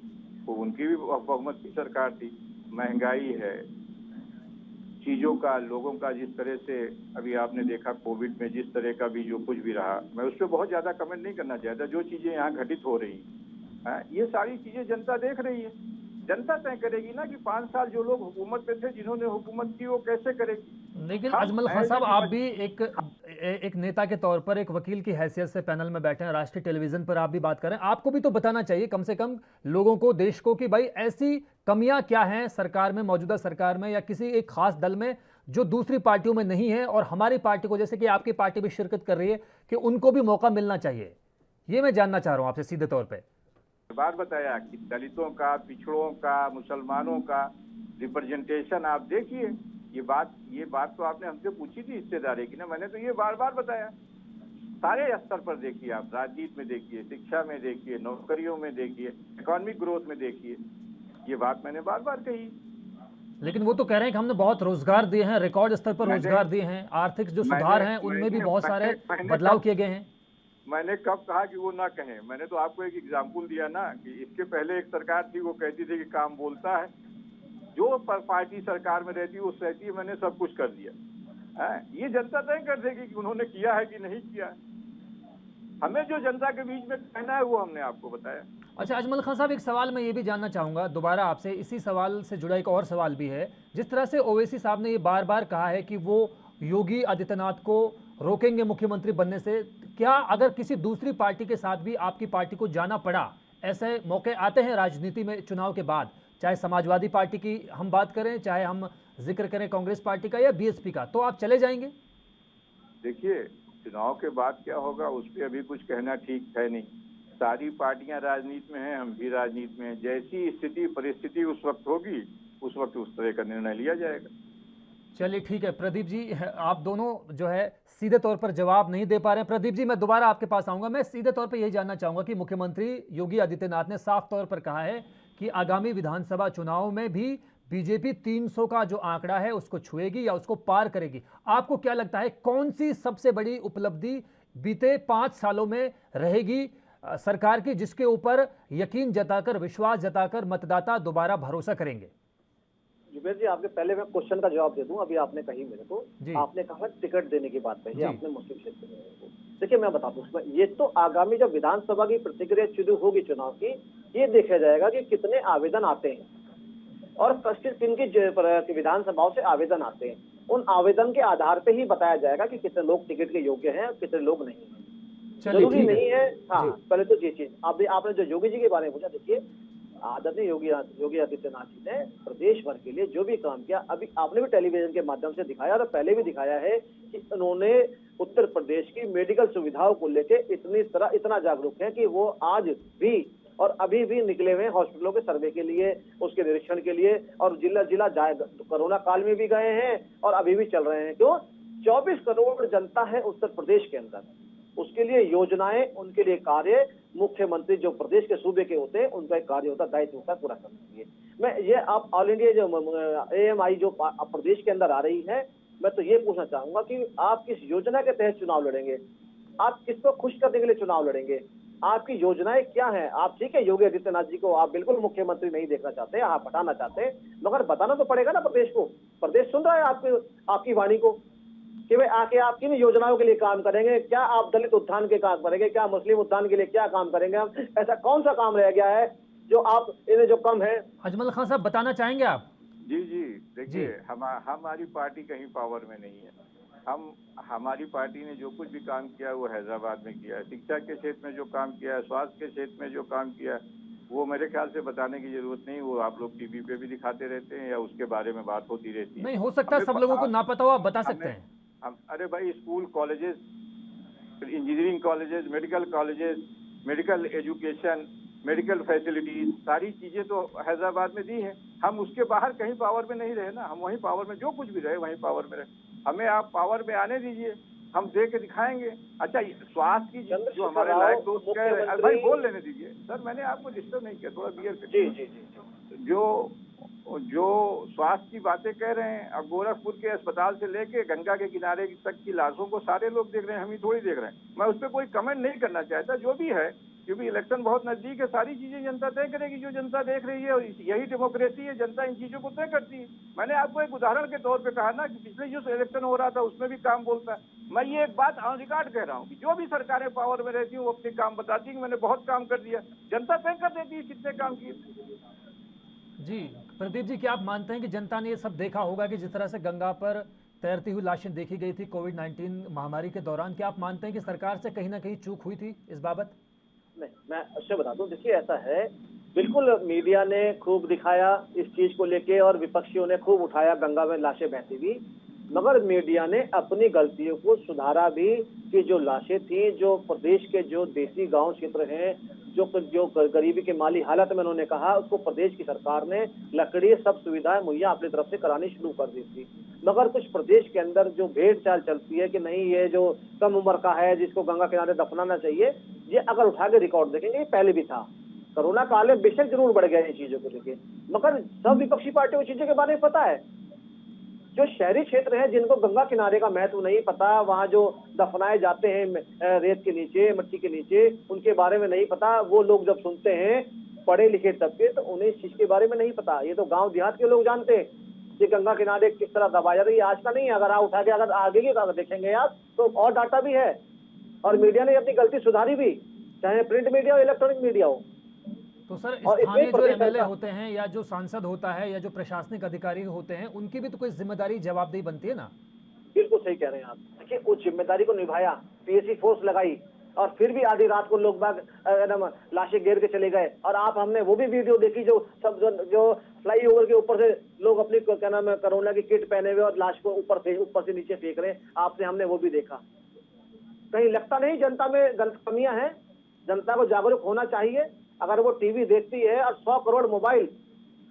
वो उनकी भी बहुमत की सरकार थी। महंगाई है, चीजों का, लोगों का जिस तरह से अभी आपने देखा कोविड में जिस तरह का भी जो कुछ भी रहा, मैं उस पर बहुत ज्यादा कमेंट नहीं करना चाहता। जो चीजें यहाँ घटित हो रही हैं, ये सारी चीजें जनता देख रही है। जनता तय करेगी ना कि 5 साल जो लोग हुकूमत में थे, जिन्होंने हुकूमत की, वो कैसे करेगी। लेकिन अजमल खान साहब, आप भी एक नेता के तौर पर, एक वकील की हैसियत से पैनल में बैठे हैं, राष्ट्रीय टेलीविजन पर आप भी बात करें, आपको भी तो बताना चाहिए कम से कम लोगों को, देश को, कि भाई ऐसी कमियां क्या हैं सरकार में, मौजूदा सरकार में या किसी एक खास दल में जो दूसरी पार्टियों में नहीं है, और हमारी पार्टी को, जैसे कि आपकी पार्टी भी शिरकत कर रही है, कि उनको भी मौका मिलना चाहिए। ये मैं जानना चाह रहा हूं आपसे सीधे तौर पर। बार बताया कि दलितों का, पिछड़ों का, मुसलमानों का रिप्रेजेंटेशन आप देखिए। ये बात तो आपने हमसे पूछी थी हिस्सेदारी की ना, मैंने तो ये बार बार बताया। सारे स्तर पर देखिए, आप राजनीति में देखिए, शिक्षा में देखिए, नौकरियों में देखिए, इकोनॉमिक ग्रोथ में देखिए, ये बात मैंने बार बार कही। लेकिन वो तो कह रहे हैं कि हमने बहुत रोजगार दिए हैं, रिकॉर्ड स्तर पर रोजगार दिए हैं, आर्थिक जो सुधार हैं उनमें भी बहुत सारे बदलाव किए गए हैं। मैंने कब कहा कि वो ना कहें? मैंने तो आपको एक एग्जाम्पल दिया ना कि इसके पहले एक सरकार थी, वो कहती थी कि काम बोलता है, जो पार्टी सरकार में रहती है वो कहती है मैंने सब कुछ कर दिया है। ये जनता तय कर देगी कि उन्होंने किया है कि नहीं किया है। हमें जो जनता के बीच में कहना है वो हमने आपको बताया। अच्छा अजमल खान साहब, एक सवाल मैं ये भी जानना चाहूँगा दोबारा आपसे, इसी सवाल से जुड़ा एक और सवाल भी है। जिस तरह से ओवैसी साहब ने ये बार बार कहा है कि वो योगी आदित्यनाथ को रोकेंगे मुख्यमंत्री बनने से, क्या अगर किसी दूसरी पार्टी के साथ भी आपकी पार्टी को जाना पड़ा, ऐसे मौके आते हैं राजनीति में चुनाव के बाद, चाहे समाजवादी पार्टी की हम बात करें, चाहे हम जिक्र करें कांग्रेस पार्टी का या बीएसपी का, तो आप चले जाएंगे? देखिए, चुनाव के बाद क्या होगा उस पर अभी कुछ कहना ठीक है नहीं। सारी पार्टियां राजनीति में हैं, हम भी राजनीति में हैं। जैसी स्थिति परिस्थिति उस वक्त होगी, उस वक्त उस तरह का निर्णय लिया जाएगा। चलिए ठीक है। प्रदीप जी, आप दोनों जो है सीधे तौर पर जवाब नहीं दे पा रहे हैं। प्रदीप जी, मैं दोबारा आपके पास आऊंगा। मैं सीधे तौर पर यही जानना चाहूंगा कि मुख्यमंत्री योगी आदित्यनाथ ने साफ तौर पर कहा है कि आगामी विधानसभा चुनाव में भी बीजेपी 300 का जो आंकड़ा है उसको छुएगी या उसको पार करेगी। आपको क्या लगता है कौन सी सबसे बड़ी उपलब्धि बीते 5 सालों में रहेगी सरकार की, जिसके ऊपर यकीन जताकर, विश्वास जताकर मतदाता दोबारा भरोसा करेंगे? जुबेर जी, आपके पहले मैं क्वेश्चन का जवाब दे दूं। अभी आपने कही मेरे को, आपने कहा टिकट देने की बात कही आपने मुस्लिम क्षेत्र में। देखिए मैं बता दूं, ये तो आगामी जब विधानसभा की प्रतिक्रिया शुरू होगी चुनाव की, ये देखा जाएगा कि कितने आवेदन आते हैं और किनकी विधानसभाओं से आवेदन आते हैं। उन आवेदन के आधार पे ही बताया जाएगा कि कितने लोग टिकट के योग्य हैं और कितने लोग नहीं है। जरूरी नहीं है। हाँ, पहले तो ये चीज आपने जो योगी जी के बारे में पूछा, देखिए आदरणीय योगी आदित्यनाथ जी ने प्रदेश भर के लिए जो भी काम किया, अभी आपने भी टेलीविजन के माध्यम से दिखाया और पहले भी दिखाया है कि उन्होंने उत्तर प्रदेश की मेडिकल सुविधाओं को लेकर इतना जागरूक है कि वो आज भी और अभी भी निकले हुए हॉस्पिटलों के सर्वे के लिए, उसके निरीक्षण के लिए, और जिला जाए कोरोना काल में भी गए हैं और अभी भी चल रहे हैं। क्यों? 24 करोड़ जनता है उत्तर प्रदेश के अंदर, उसके लिए योजनाएं, उनके लिए कार्य मुख्यमंत्री जो प्रदेश के सूबे के होते हैं उनका एक कार्य होता है, दायित्व होता है पूरा करने के लिए। मैं ये आप ऑल इंडिया जो AMI जो प्रदेश के अंदर आ रही है, मैं तो ये पूछना चाहूंगा कि आप किस योजना के तहत चुनाव लड़ेंगे, आप किसको खुश करने के लिए चुनाव लड़ेंगे, आपकी योजनाएं क्या हैं? आप ठीक है योगी आदित्यनाथ जी को आप बिल्कुल मुख्यमंत्री नहीं देखना चाहते, आप हटाना चाहते हैं, मगर बताना तो पड़ेगा ना प्रदेश को। प्रदेश सुन रहा है आपकी वाणी को कि भाई आके आप किन योजनाओं के लिए काम करेंगे, क्या आप दलित उत्थान के काम करेंगे, क्या मुस्लिम उत्थान के लिए क्या काम करेंगे? हम ऐसा कौन सा काम रह गया है जो आप इन्हें जो कम है? अजमल खान साहब बताना चाहेंगे आप? जी, देखिए हमारी पार्टी कहीं पावर में नहीं है। हमारी पार्टी ने जो कुछ भी काम किया वो हैदराबाद में किया है। शिक्षा के क्षेत्र में जो काम किया है, स्वास्थ्य के क्षेत्र में जो काम किया है, वो मेरे ख्याल से बताने की जरूरत नहीं। वो आप लोग टीवी पे भी दिखाते रहते हैं या उसके बारे में बात होती रहती है। नहीं, हो सकता है सब लोगों को ना पता हो, आप बता सकते हैं। अरे भाई, school, colleges, engineering colleges, medical colleges, medical education, medical facilities, सारी चीजें तो हैदराबाद में दी हैं। हम उसके बाहर कहीं पावर में नहीं रहे ना, हम वहीं पावर में, जो कुछ भी रहे वहीं पावर में रहे। हमें आप पावर में आने दीजिए, हम दे के दिखाएंगे। अच्छा, स्वास्थ्य की जो हमारे लायक दोस्त कह रहे हैं, भाई बोल लेने दीजिए सर, मैंने आपको डिस्टर्ब नहीं किया, थोड़ा बियर करिए। जी। जो स्वास्थ्य की बातें कह रहे हैं, अब गोरखपुर के अस्पताल से लेके गंगा के किनारे तक की लाशों को सारे लोग देख रहे हैं, हम ही थोड़ी देख रहे हैं। मैं उस पर कोई कमेंट नहीं करना चाहता, जो भी है, क्योंकि इलेक्शन बहुत नजदीक है, सारी चीजें जनता तय करेगी जो जनता देख रही है, और यही डेमोक्रेसी है, जनता इन चीजों को तय करती है। मैंने आपको एक उदाहरण के तौर पे कहा ना कि पिछले जो इलेक्शन हो रहा था उसमें भी काम बोलता है। मैं ये एक बात ऑन रिकॉर्ड कह रहा हूँ कि जो भी सरकारें पावर में रहती हूँ वो अपने काम बताती है, मैंने बहुत काम कर दिया, जनता तय कर देती है कितने काम किए। जी प्रदीप जी, क्या आप मानते हैं कि जनता ने ये सब देखा होगा कि जिस तरह से गंगा पर तैरती हुई लाशें देखी गई थी कोविड-19 महामारी के दौरान, क्या आप मानते हैं कि सरकार से कहीं ना कहीं चूक हुई थी इस बाबत? नहीं, मैं अच्छे बता दूं, देखिए ऐसा है, बिल्कुल मीडिया ने खूब दिखाया इस चीज को लेके और विपक्षियों ने खूब उठाया गंगा में लाशें बहती हुई, मगर मीडिया ने अपनी गलतियों को सुधारा भी कि जो लाशें थी, जो प्रदेश के जो देसी गांव क्षेत्र हैं, जो गरीबी के माली हालत में उन्होंने कहा, उसको प्रदेश की सरकार ने लकड़ी सब सुविधाएं मुहैया अपनी तरफ से करानी शुरू कर दी थी। मगर कुछ प्रदेश के अंदर जो भेड़ चाल चलती है कि नहीं, ये जो कम उम्र का है जिसको गंगा किनारे दफनाना चाहिए, ये अगर उठा के रिकॉर्ड देखेंगे, ये पहले भी था। कोरोना काल में बेशक जरूर बढ़ गया ये चीजों को लेके, मगर सब विपक्षी पार्टियों को चीजों के बारे में पता है। जो शहरी क्षेत्र है, जिनको गंगा किनारे का महत्व नहीं पता, वहाँ जो दफनाए जाते हैं रेत के नीचे, मिट्टी के नीचे, उनके बारे में नहीं पता, वो लोग जब सुनते हैं पढ़े लिखे तबके, तो उन्हें इस चीज के बारे में नहीं पता। ये तो गांव देहात के लोग जानते हैं कि गंगा किनारे किस तरह दबाया जाता है। ये आज का नहीं है, अगर आप उठा के अगर आगे की अगर देखेंगे आप तो और डाटा भी है, और मीडिया ने अपनी गलती सुधारी भी, चाहे प्रिंट मीडिया हो, इलेक्ट्रॉनिक मीडिया हो। तो सर, स्थानीय जो एमएलए होते हैं या जो सांसद होता है या जो प्रशासनिक अधिकारी होते हैं, उनकी भी तो कोई जिम्मेदारी, जवाबदेही बनती है ना? बिल्कुल सही कह रहे हैं आप। देखिए, उस जिम्मेदारी को निभाया, पीएसी फोर्स लगाई, और फिर भी आधी रात को लोग बाग लाशें घेर के चले गए। और आप, हमने वो भी वीडियो देखी जो सब जो फ्लाईओवर के ऊपर से लोग अपनी क्या नाम है कोरोना की किट पहने हुए और लाश को ऊपर से नीचे फेंक रहे हैं, आपने हमने वो भी देखा। कहीं लगता नहीं जनता में कमियां हैं? जनता को जागरूक होना चाहिए। अगर वो टीवी देखती है और 100 करोड़ मोबाइल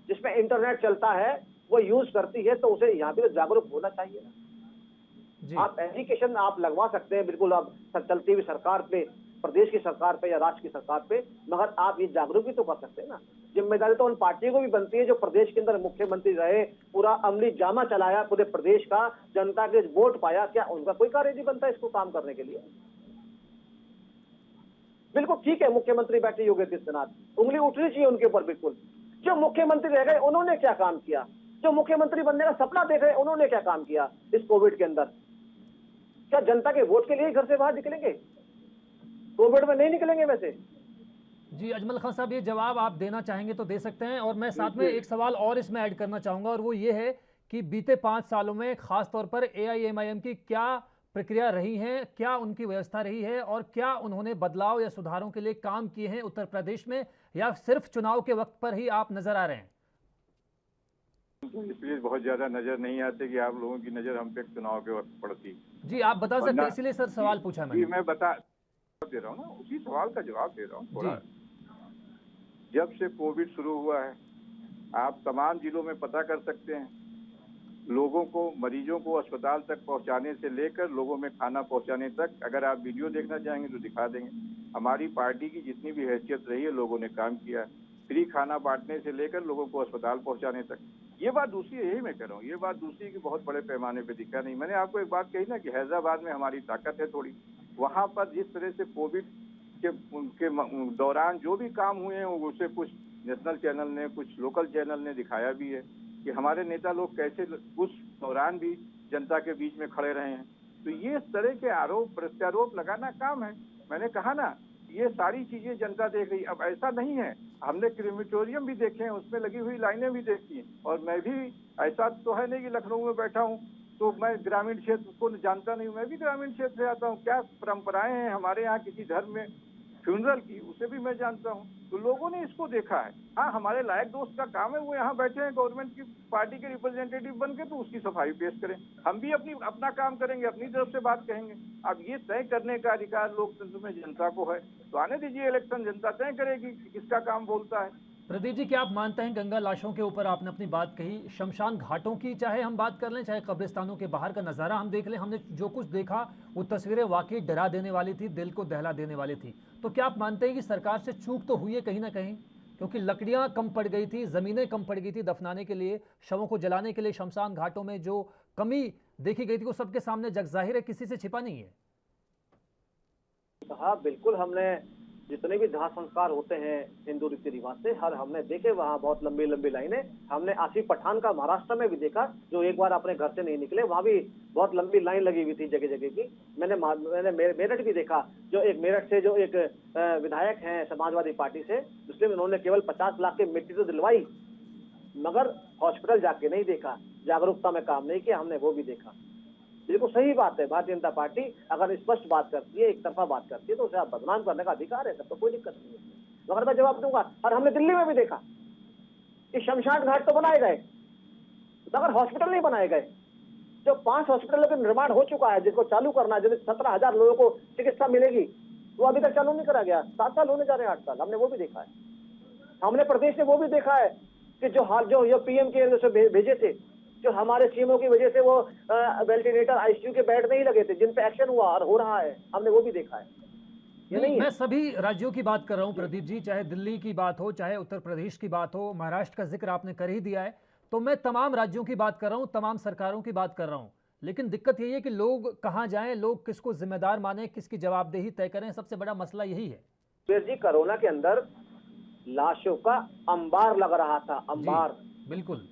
जिसमें इंटरनेट चलता है वो यूज करती है, तो उसे यहाँ पे जागरूक होना चाहिए ना। आप एजुकेशन आप लगवा सकते हैं, बिल्कुल, आप चलती हुई सरकार पे, प्रदेश की सरकार पे या राज्य की सरकार पे, मगर आप ये जागरूक भी तो कर सकते हैं ना। जिम्मेदारी तो उन पार्टियों को भी बनती है जो प्रदेश के अंदर मुख्यमंत्री रहे, पूरा अमली जामा चलाया पूरे प्रदेश का, जनता के वोट पाया, क्या उनका कोई कार्य नहीं बनता इसको काम करने के लिए? बिल्कुल ठीक है, मुख्यमंत्री बैठे योगी आदित्यनाथ, उंगली उठनी चाहिए उनके ऊपर। बिल्कुल, जो मुख्यमंत्री रह गए उन्होंने क्या काम किया? जो मुख्यमंत्री बनने का सपना देख रहे उन्होंने क्या काम किया इस कोविड के अंदर? क्या जनता के वोट के लिए घर से बाहर निकलेंगे? कोविड में नहीं निकलेंगे वैसे। जी अजमल खान साहब, ये जवाब आप देना चाहेंगे तो दे सकते हैं, और मैं साथ में एक सवाल और इसमें ऐड करना चाहूंगा, और वो ये है कि बीते 5 सालों में खास तौर पर एआईएमआईएम की क्या प्रक्रिया रही है, क्या उनकी व्यवस्था रही है, और क्या उन्होंने बदलाव या सुधारों के लिए काम किए हैं उत्तर प्रदेश में, या सिर्फ चुनाव के वक्त पर ही आप नजर आ रहे हैं? इसलिए बहुत ज्यादा नजर नहीं आते कि आप लोगों की नजर हम पे चुनाव के वक्त पड़ती। जी आप बता सकते हैं, इसलिए सर सवाल पूछा मैंने। मैं बता दे रहा हूँ ना, उसी सवाल का जवाब दे रहा हूँ थोड़ा। जब से कोविड शुरू हुआ है, आप तमाम जिलों में पता कर सकते हैं, लोगों को, मरीजों को अस्पताल तक पहुंचाने से लेकर लोगों में खाना पहुंचाने तक, अगर आप वीडियो देखना चाहेंगे तो दिखा देंगे। हमारी पार्टी की जितनी भी हैसियत रही है, लोगों ने काम किया, फ्री खाना बांटने से लेकर लोगों को अस्पताल पहुंचाने तक। ये बात दूसरी, यही मैं कह रहा हूँ, ये बात दूसरी की बहुत बड़े पैमाने पे दिखा नहीं। मैंने आपको एक बात कही ना कि हैदराबाद में हमारी ताकत है थोड़ी, वहाँ पर जिस तरह से कोविड के दौरान जो भी काम हुए हैं उसे कुछ नेशनल चैनल ने, कुछ लोकल चैनल ने दिखाया भी है कि हमारे नेता लोग कैसे उस दौरान भी जनता के बीच में खड़े रहे हैं। तो ये इस तरह के आरोप प्रत्यारोप लगाना काम है। मैंने कहा ना, ये सारी चीजें जनता देख रही। अब ऐसा नहीं है, हमने क्रीमेटोरियम भी देखे हैं, उसमें लगी हुई लाइनें भी देखी हैं, और मैं भी, ऐसा तो है नहीं कि लखनऊ में बैठा हूँ तो मैं ग्रामीण क्षेत्र को जानता नहीं हूँ, मैं भी ग्रामीण क्षेत्र से आता हूँ। क्या परंपराएं हैं हमारे यहाँ किसी धर्म में फ्यूनरल की, उसे भी मैं जानता हूँ। तो लोगों ने इसको देखा है। हाँ, हमारे लायक दोस्त का काम है, वो यहाँ बैठे हैं गवर्नमेंट की पार्टी के रिप्रेजेंटेटिव बन के, तो उसकी सफाई पेश करें। हम भी अपना काम करेंगे, अपनी तरफ से बात कहेंगे। अब ये तय करने का अधिकार लोकतंत्र में जनता को है, तो आने दीजिए इलेक्शन, जनता तय करेगी कि किसका काम बोलता है। प्रदीप जी, क्या आप मानते हैं गंगा लाशों के ऊपर आपने अपनी बात कही, शमशान घाटों की चाहे हम बात कर लें, चाहे कब्रिस्तानों के बाहर का नज़ारा हम देख लें, हमने जो कुछ देखा वो तस्वीरें वाकई डरा देने वाली थी, दिल को दहला देने वाली थी। तो क्या आप मानते हैं कि सरकार से चूक तो हुई है कहीं ना कहीं, क्योंकि लकड़ियां कम पड़ गई थी, ज़मीनें कम पड़ गई थी दफनाने के लिए, शवों को जलाने के लिए शमशान घाटों में जो कमी देखी गई थी वो सबके सामने जगजाहिर है, किसी से छिपा नहीं है। हाँ बिल्कुल, हमने जितने भी दाह संस्कार होते हैं हिंदू रीति रिवाज से, हर हमने देखे वहाँ बहुत लंबी लंबी लाइनें। हमने आसिफ पठान का महाराष्ट्र में भी देखा, जो एक बार अपने घर से नहीं निकले, वहाँ भी बहुत लंबी लाइन लगी हुई थी जगह जगह की। मैंने मेरठ भी देखा, जो एक मेरठ से जो एक विधायक हैं समाजवादी पार्टी से, मुस्लिम, उन्होंने केवल 50 लाख की मिट्टी तो दिलवाई, मगर हॉस्पिटल जाके नहीं देखा, जागरूकता में काम नहीं किया, हमने वो भी देखा। बिल्कुल सही बात है, भारतीय जनता पार्टी अगर स्पष्ट बात करती है, एक तरफा बात करती है, तो उसे आप बदनाम करने का अधिकार है, तब तो कोई दिक्कत नहीं है, मगर मैं जवाब दूंगा। और हमने दिल्ली में भी देखा कि शमशान घाट तो बनाए गए, मगर हॉस्पिटल नहीं बनाए गए। जो 5 हॉस्पिटलों का निर्माण हो चुका है, जिसको चालू करना है, जिसमें 17,000 लोगों को चिकित्सा मिलेगी, वो अभी तक चालू नहीं करा गया। 7 साल होने जा रहे हैं, 8 साल, हमने वो भी देखा है। हमने प्रदेश में वो भी देखा है कि जो पीएम के भेजे थे, जो हमारे सीएमओ की वजह से वो वेंटिलेटर, आईसीयू के बेड नहीं लगे थे, जिन पे एक्शन हुआ और हो रहा है, हमने वो भी देखा है। ये नहीं मैं है। सभी राज्यों की बात कर रहा हूं प्रदीप जी, चाहे दिल्ली की बात हो, चाहे उत्तर प्रदेश की बात हो, महाराष्ट्र का जिक्र आपने कर ही दिया है, तो मैं तमाम राज्यों की बात कर रहा हूं, तमाम सरकारों की बात कर रहा हूं। लेकिन दिक्कत यही है कि लोग कहां जाएं, लोग किसको जिम्मेदार माने, किसकी जवाबदेही तय करें, सबसे बड़ा मसला यही है। सुबेर जी, कोरोना के अंदर लाशों का अंबार लग रहा था, अंबार, बिल्कुल।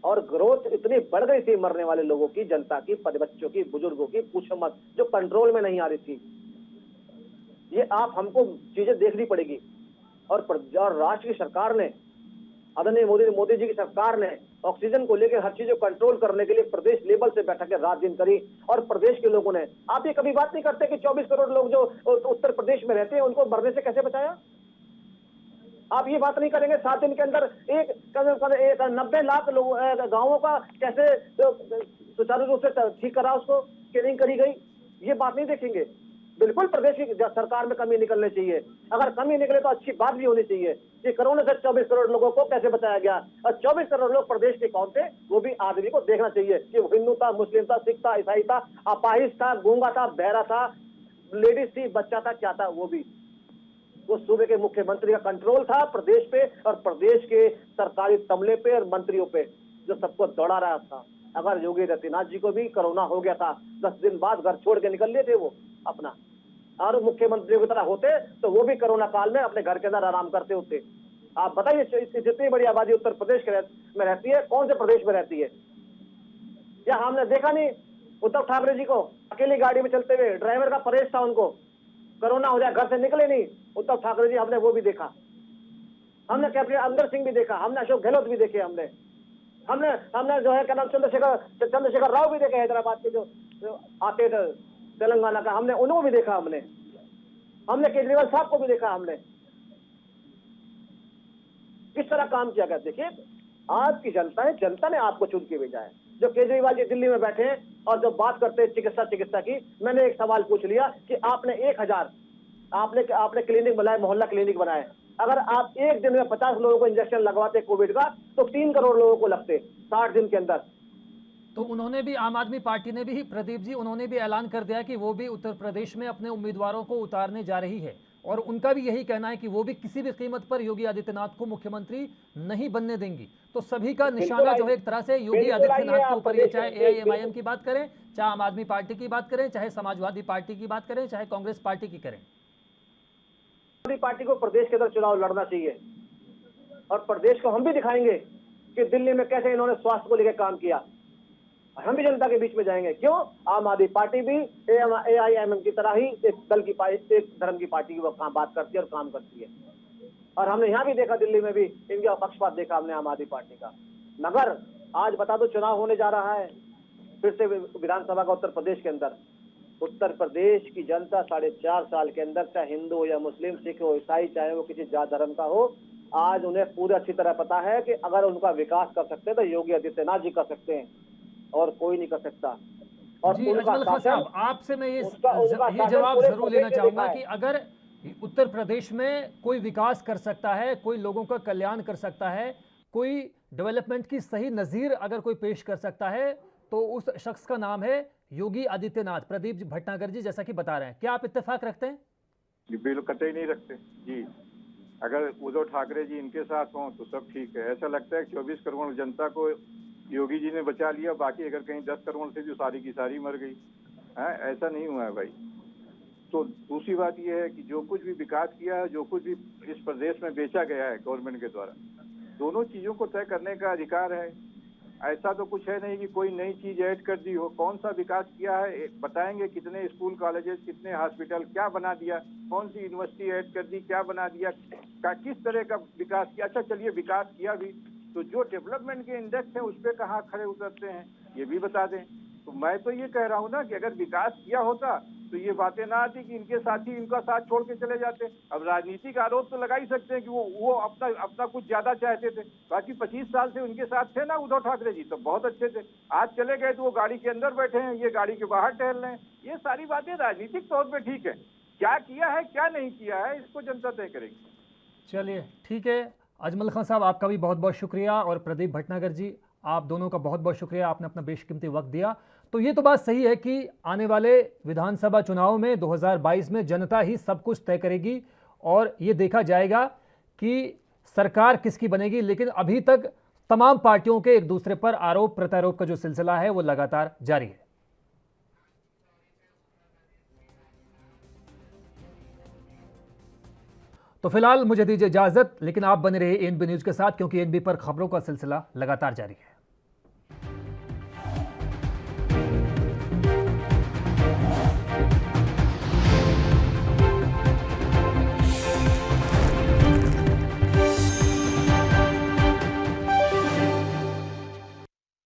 और ग्रोथ इतनी बढ़ गई थी मरने वाले लोगों की, जनता की, बच्चों की, बुजुर्गों की, पूछो मत, जो कंट्रोल में नहीं आ रही थी। ये आप हमको चीजें देखनी पड़ेगी। और राष्ट्र की सरकार ने, आदरणीय मोदी जी की सरकार ने ऑक्सीजन को लेकर हर चीज को कंट्रोल करने के लिए प्रदेश लेवल से बैठकें रात दिन करी। और प्रदेश के लोगों ने, आप ये कभी बात नहीं करते कि 24 करोड़ लोग जो उत्तर प्रदेश में रहते हैं, उनको मरने से कैसे बचाया? आप ये बात नहीं करेंगे 7 दिन के अंदर एक 90 लाख गांवों का कैसे सुचारू रूप से ठीक करा, उसको क्लीनिंग करी गई, ये बात नहीं देखेंगे। बिल्कुल प्रदेश की सरकार में कमी निकलनी चाहिए, अगर कमी निकले तो अच्छी बात भी होनी चाहिए कि कोरोना से 24 करोड़ लोगों को कैसे बचाया गया। और 24 करोड़ लोग प्रदेश के कौन थे, वो भी आदमी को देखना चाहिए कि वो हिंदू था, मुस्लिम था, सिख था, ईसाई था, अपाहिज था, गूंगा था, बहरा था, लेडीज थी, बच्चा था, क्या था, वो भी। वो सूबे के मुख्यमंत्री का कंट्रोल था प्रदेश पे, और प्रदेश के सरकारी तमले पे और मंत्रियों पे, जो सबको दौड़ा रहा था। अगर योगी आदित्यनाथ जी को भी कोरोना हो गया था, 10 दिन बाद घर छोड़ के निकल लिए थे वो अपना, और मुख्यमंत्री की तरह होते तो वो भी कोरोना काल में अपने घर के अंदर आराम करते होते। आप बताइए, जितनी बड़ी आबादी उत्तर प्रदेश में रहती है, कौन से प्रदेश में रहती है? या हमने देखा नहीं उद्धव ठाकरे जी को अकेली गाड़ी में चलते हुए, ड्राइवर का परहेज था, उनको कोरोना हो जाए घर से निकले नहीं उद्धव ठाकरे जी, हमने वो भी देखा। हमने कैप्टन अमरिंदर सिंह भी देखा, हमने अशोक गहलोत भी देखे, हमने जो है क्या नाम चंद्रशेखर राव भी देखे, हैदराबाद के जो आते थे तेलंगाना का, हमने उनको भी देखा, हमने केजरीवाल साहब को भी देखा, हमने किस तरह काम किया गया। देखिए, आज की जनता है, जनता ने आपको चुन के भेजा है। जो केजरीवाल जी दिल्ली में बैठे हैं और जो बात करते हैं चिकित्सा की, मैंने एक सवाल पूछ लिया कि आपने 1000 आपने क्लिनिक बनाए, मोहल्ला क्लिनिक बनाए, अगर आप एक दिन में 50 लोगों को इंजेक्शन लगवाते कोविड का, तो 3 करोड़ लोगों को लगते 60 दिन के अंदर। तो उन्होंने भी, आम आदमी पार्टी ने भी, प्रदीप जी, उन्होंने भी ऐलान कर दिया कि वो भी उत्तर प्रदेश में अपने उम्मीदवारों को उतारने जा रही है, और उनका भी यही कहना है कि वो भी किसी भी कीमत पर योगी आदित्यनाथ को मुख्यमंत्री नहीं बनने देंगी। तो सभी का निशाना जो है एक तरह से योगी आदित्यनाथ के ऊपर है, चाहे AIMIM की बात करें, चाहे आम आदमी पार्टी की बात करें, चाहे समाजवादी पार्टी की बात करें, चाहे कांग्रेस पार्टी की करें। पार्टी को प्रदेश के अंदर चुनाव लड़ना चाहिए, और प्रदेश को हम भी दिखाएंगे कि दिल्ली में कैसे इन्होंने स्वास्थ्य को लेकर काम किया। हम भी जनता के बीच में जाएंगे। क्यों? आम आदमी पार्टी भी AIMIM की तरह ही एक धर्म की पार्टी की वो बात करती है और काम करती है। और हमने यहाँ भी देखा, दिल्ली में भी इनका पक्षपात देखा हमने आम आदमी पार्टी का। मगर आज बता दो, चुनाव होने जा रहा है, फिर से विधानसभा का उत्तर प्रदेश के अंदर। उत्तर प्रदेश की जनता 4.5 साल के अंदर, चाहे हिंदू हो या मुस्लिम, सिख हो, ईसाई, चाहे वो किसी जात धर्म का हो, आज उन्हें पूरी अच्छी तरह पता है कि अगर उनका विकास कर सकते हैं तो योगी आदित्यनाथ जी कर सकते हैं और कोई नहीं कर सकता। और जी उनका अजमल खान शासन, साहब, आपसे मैं ये उनका ये शासन जवाब पूरे जरूर प्रदेश लेना में चाहूंगा दिखा कि है। अगर उत्तर प्रदेश में कोई विकास कर सकता है, कोई लोगों का कल्याण कर सकता है, कोई डेवलपमेंट की सही नज़ीर अगर कोई पेश कर सकता है, तो उस शख्स का नाम है योगी आदित्यनाथ, प्रदीप भटनागर जी, जैसा कि बता रहे हैं। क्या आप इत्तेफाक रखते हैं? जी बिल्कुल कतई नहीं रखते जी। अगर उद्धव ठाकरे जी इनके साथ हों तो सब ठीक है। ऐसा लगता है कि 24 करोड़ जनता को योगी जी ने बचा लिया, बाकी अगर कहीं 10 करोड़ से भी सारी की सारी मर गई है। ऐसा नहीं हुआ है भाई। तो दूसरी बात यह है कि जो कुछ भी विकास किया है, जो कुछ भी इस प्रदेश में बेचा गया है गवर्नमेंट के द्वारा, दोनों चीजों को तय करने का अधिकार है। ऐसा तो कुछ है नहीं कि कोई नई चीज ऐड कर दी हो। कौन सा विकास किया है बताएंगे, कितने स्कूल कॉलेजेस, कितने हॉस्पिटल, क्या बना दिया, कौन सी यूनिवर्सिटी ऐड कर दी, क्या बना दिया, किस तरह का विकास किया। अच्छा चलिए विकास किया भी तो जो डेवलपमेंट के इंडेक्स है उस पर कहाँ खड़े उतरते हैं ये भी बता दें। तो मैं तो ये कह रहा हूँ ना कि अगर विकास किया होता तो ये बातें ना आती कि इनके साथी इनका साथ छोड़ के चले जाते। अब राजनीतिक आरोप तो लगा ही सकते हैं कि वो अपना कुछ ज्यादा चाहते थे, बाकी 25 साल से उनके साथ थे ना उद्धव ठाकरे जी, तो बहुत अच्छे थे। आज चले गए तो वो गाड़ी के अंदर बैठे हैं, ये गाड़ी के बाहर टहल रहे हैं। ये सारी बातें राजनीतिक तौर पर ठीक है, क्या किया है क्या नहीं किया है इसको जनता तय करेगी। चलिए ठीक है, अजमल खान साहब आपका भी बहुत बहुत शुक्रिया, और प्रदीप भटनागर जी आप दोनों का बहुत बहुत शुक्रिया, आपने अपना बेशकीमती वक्त दिया। तो ये तो बात सही है कि आने वाले विधानसभा चुनाव में 2022 में जनता ही सब कुछ तय करेगी और ये देखा जाएगा कि सरकार किसकी बनेगी। लेकिन अभी तक तमाम पार्टियों के एक दूसरे पर आरोप प्रत्यारोप का जो सिलसिला है वो लगातार जारी है। तो फिलहाल मुझे दीजिए इजाजत, लेकिन आप बने रहिए एएनबी न्यूज के साथ, क्योंकि एएनबी पर खबरों का सिलसिला लगातार जारी है।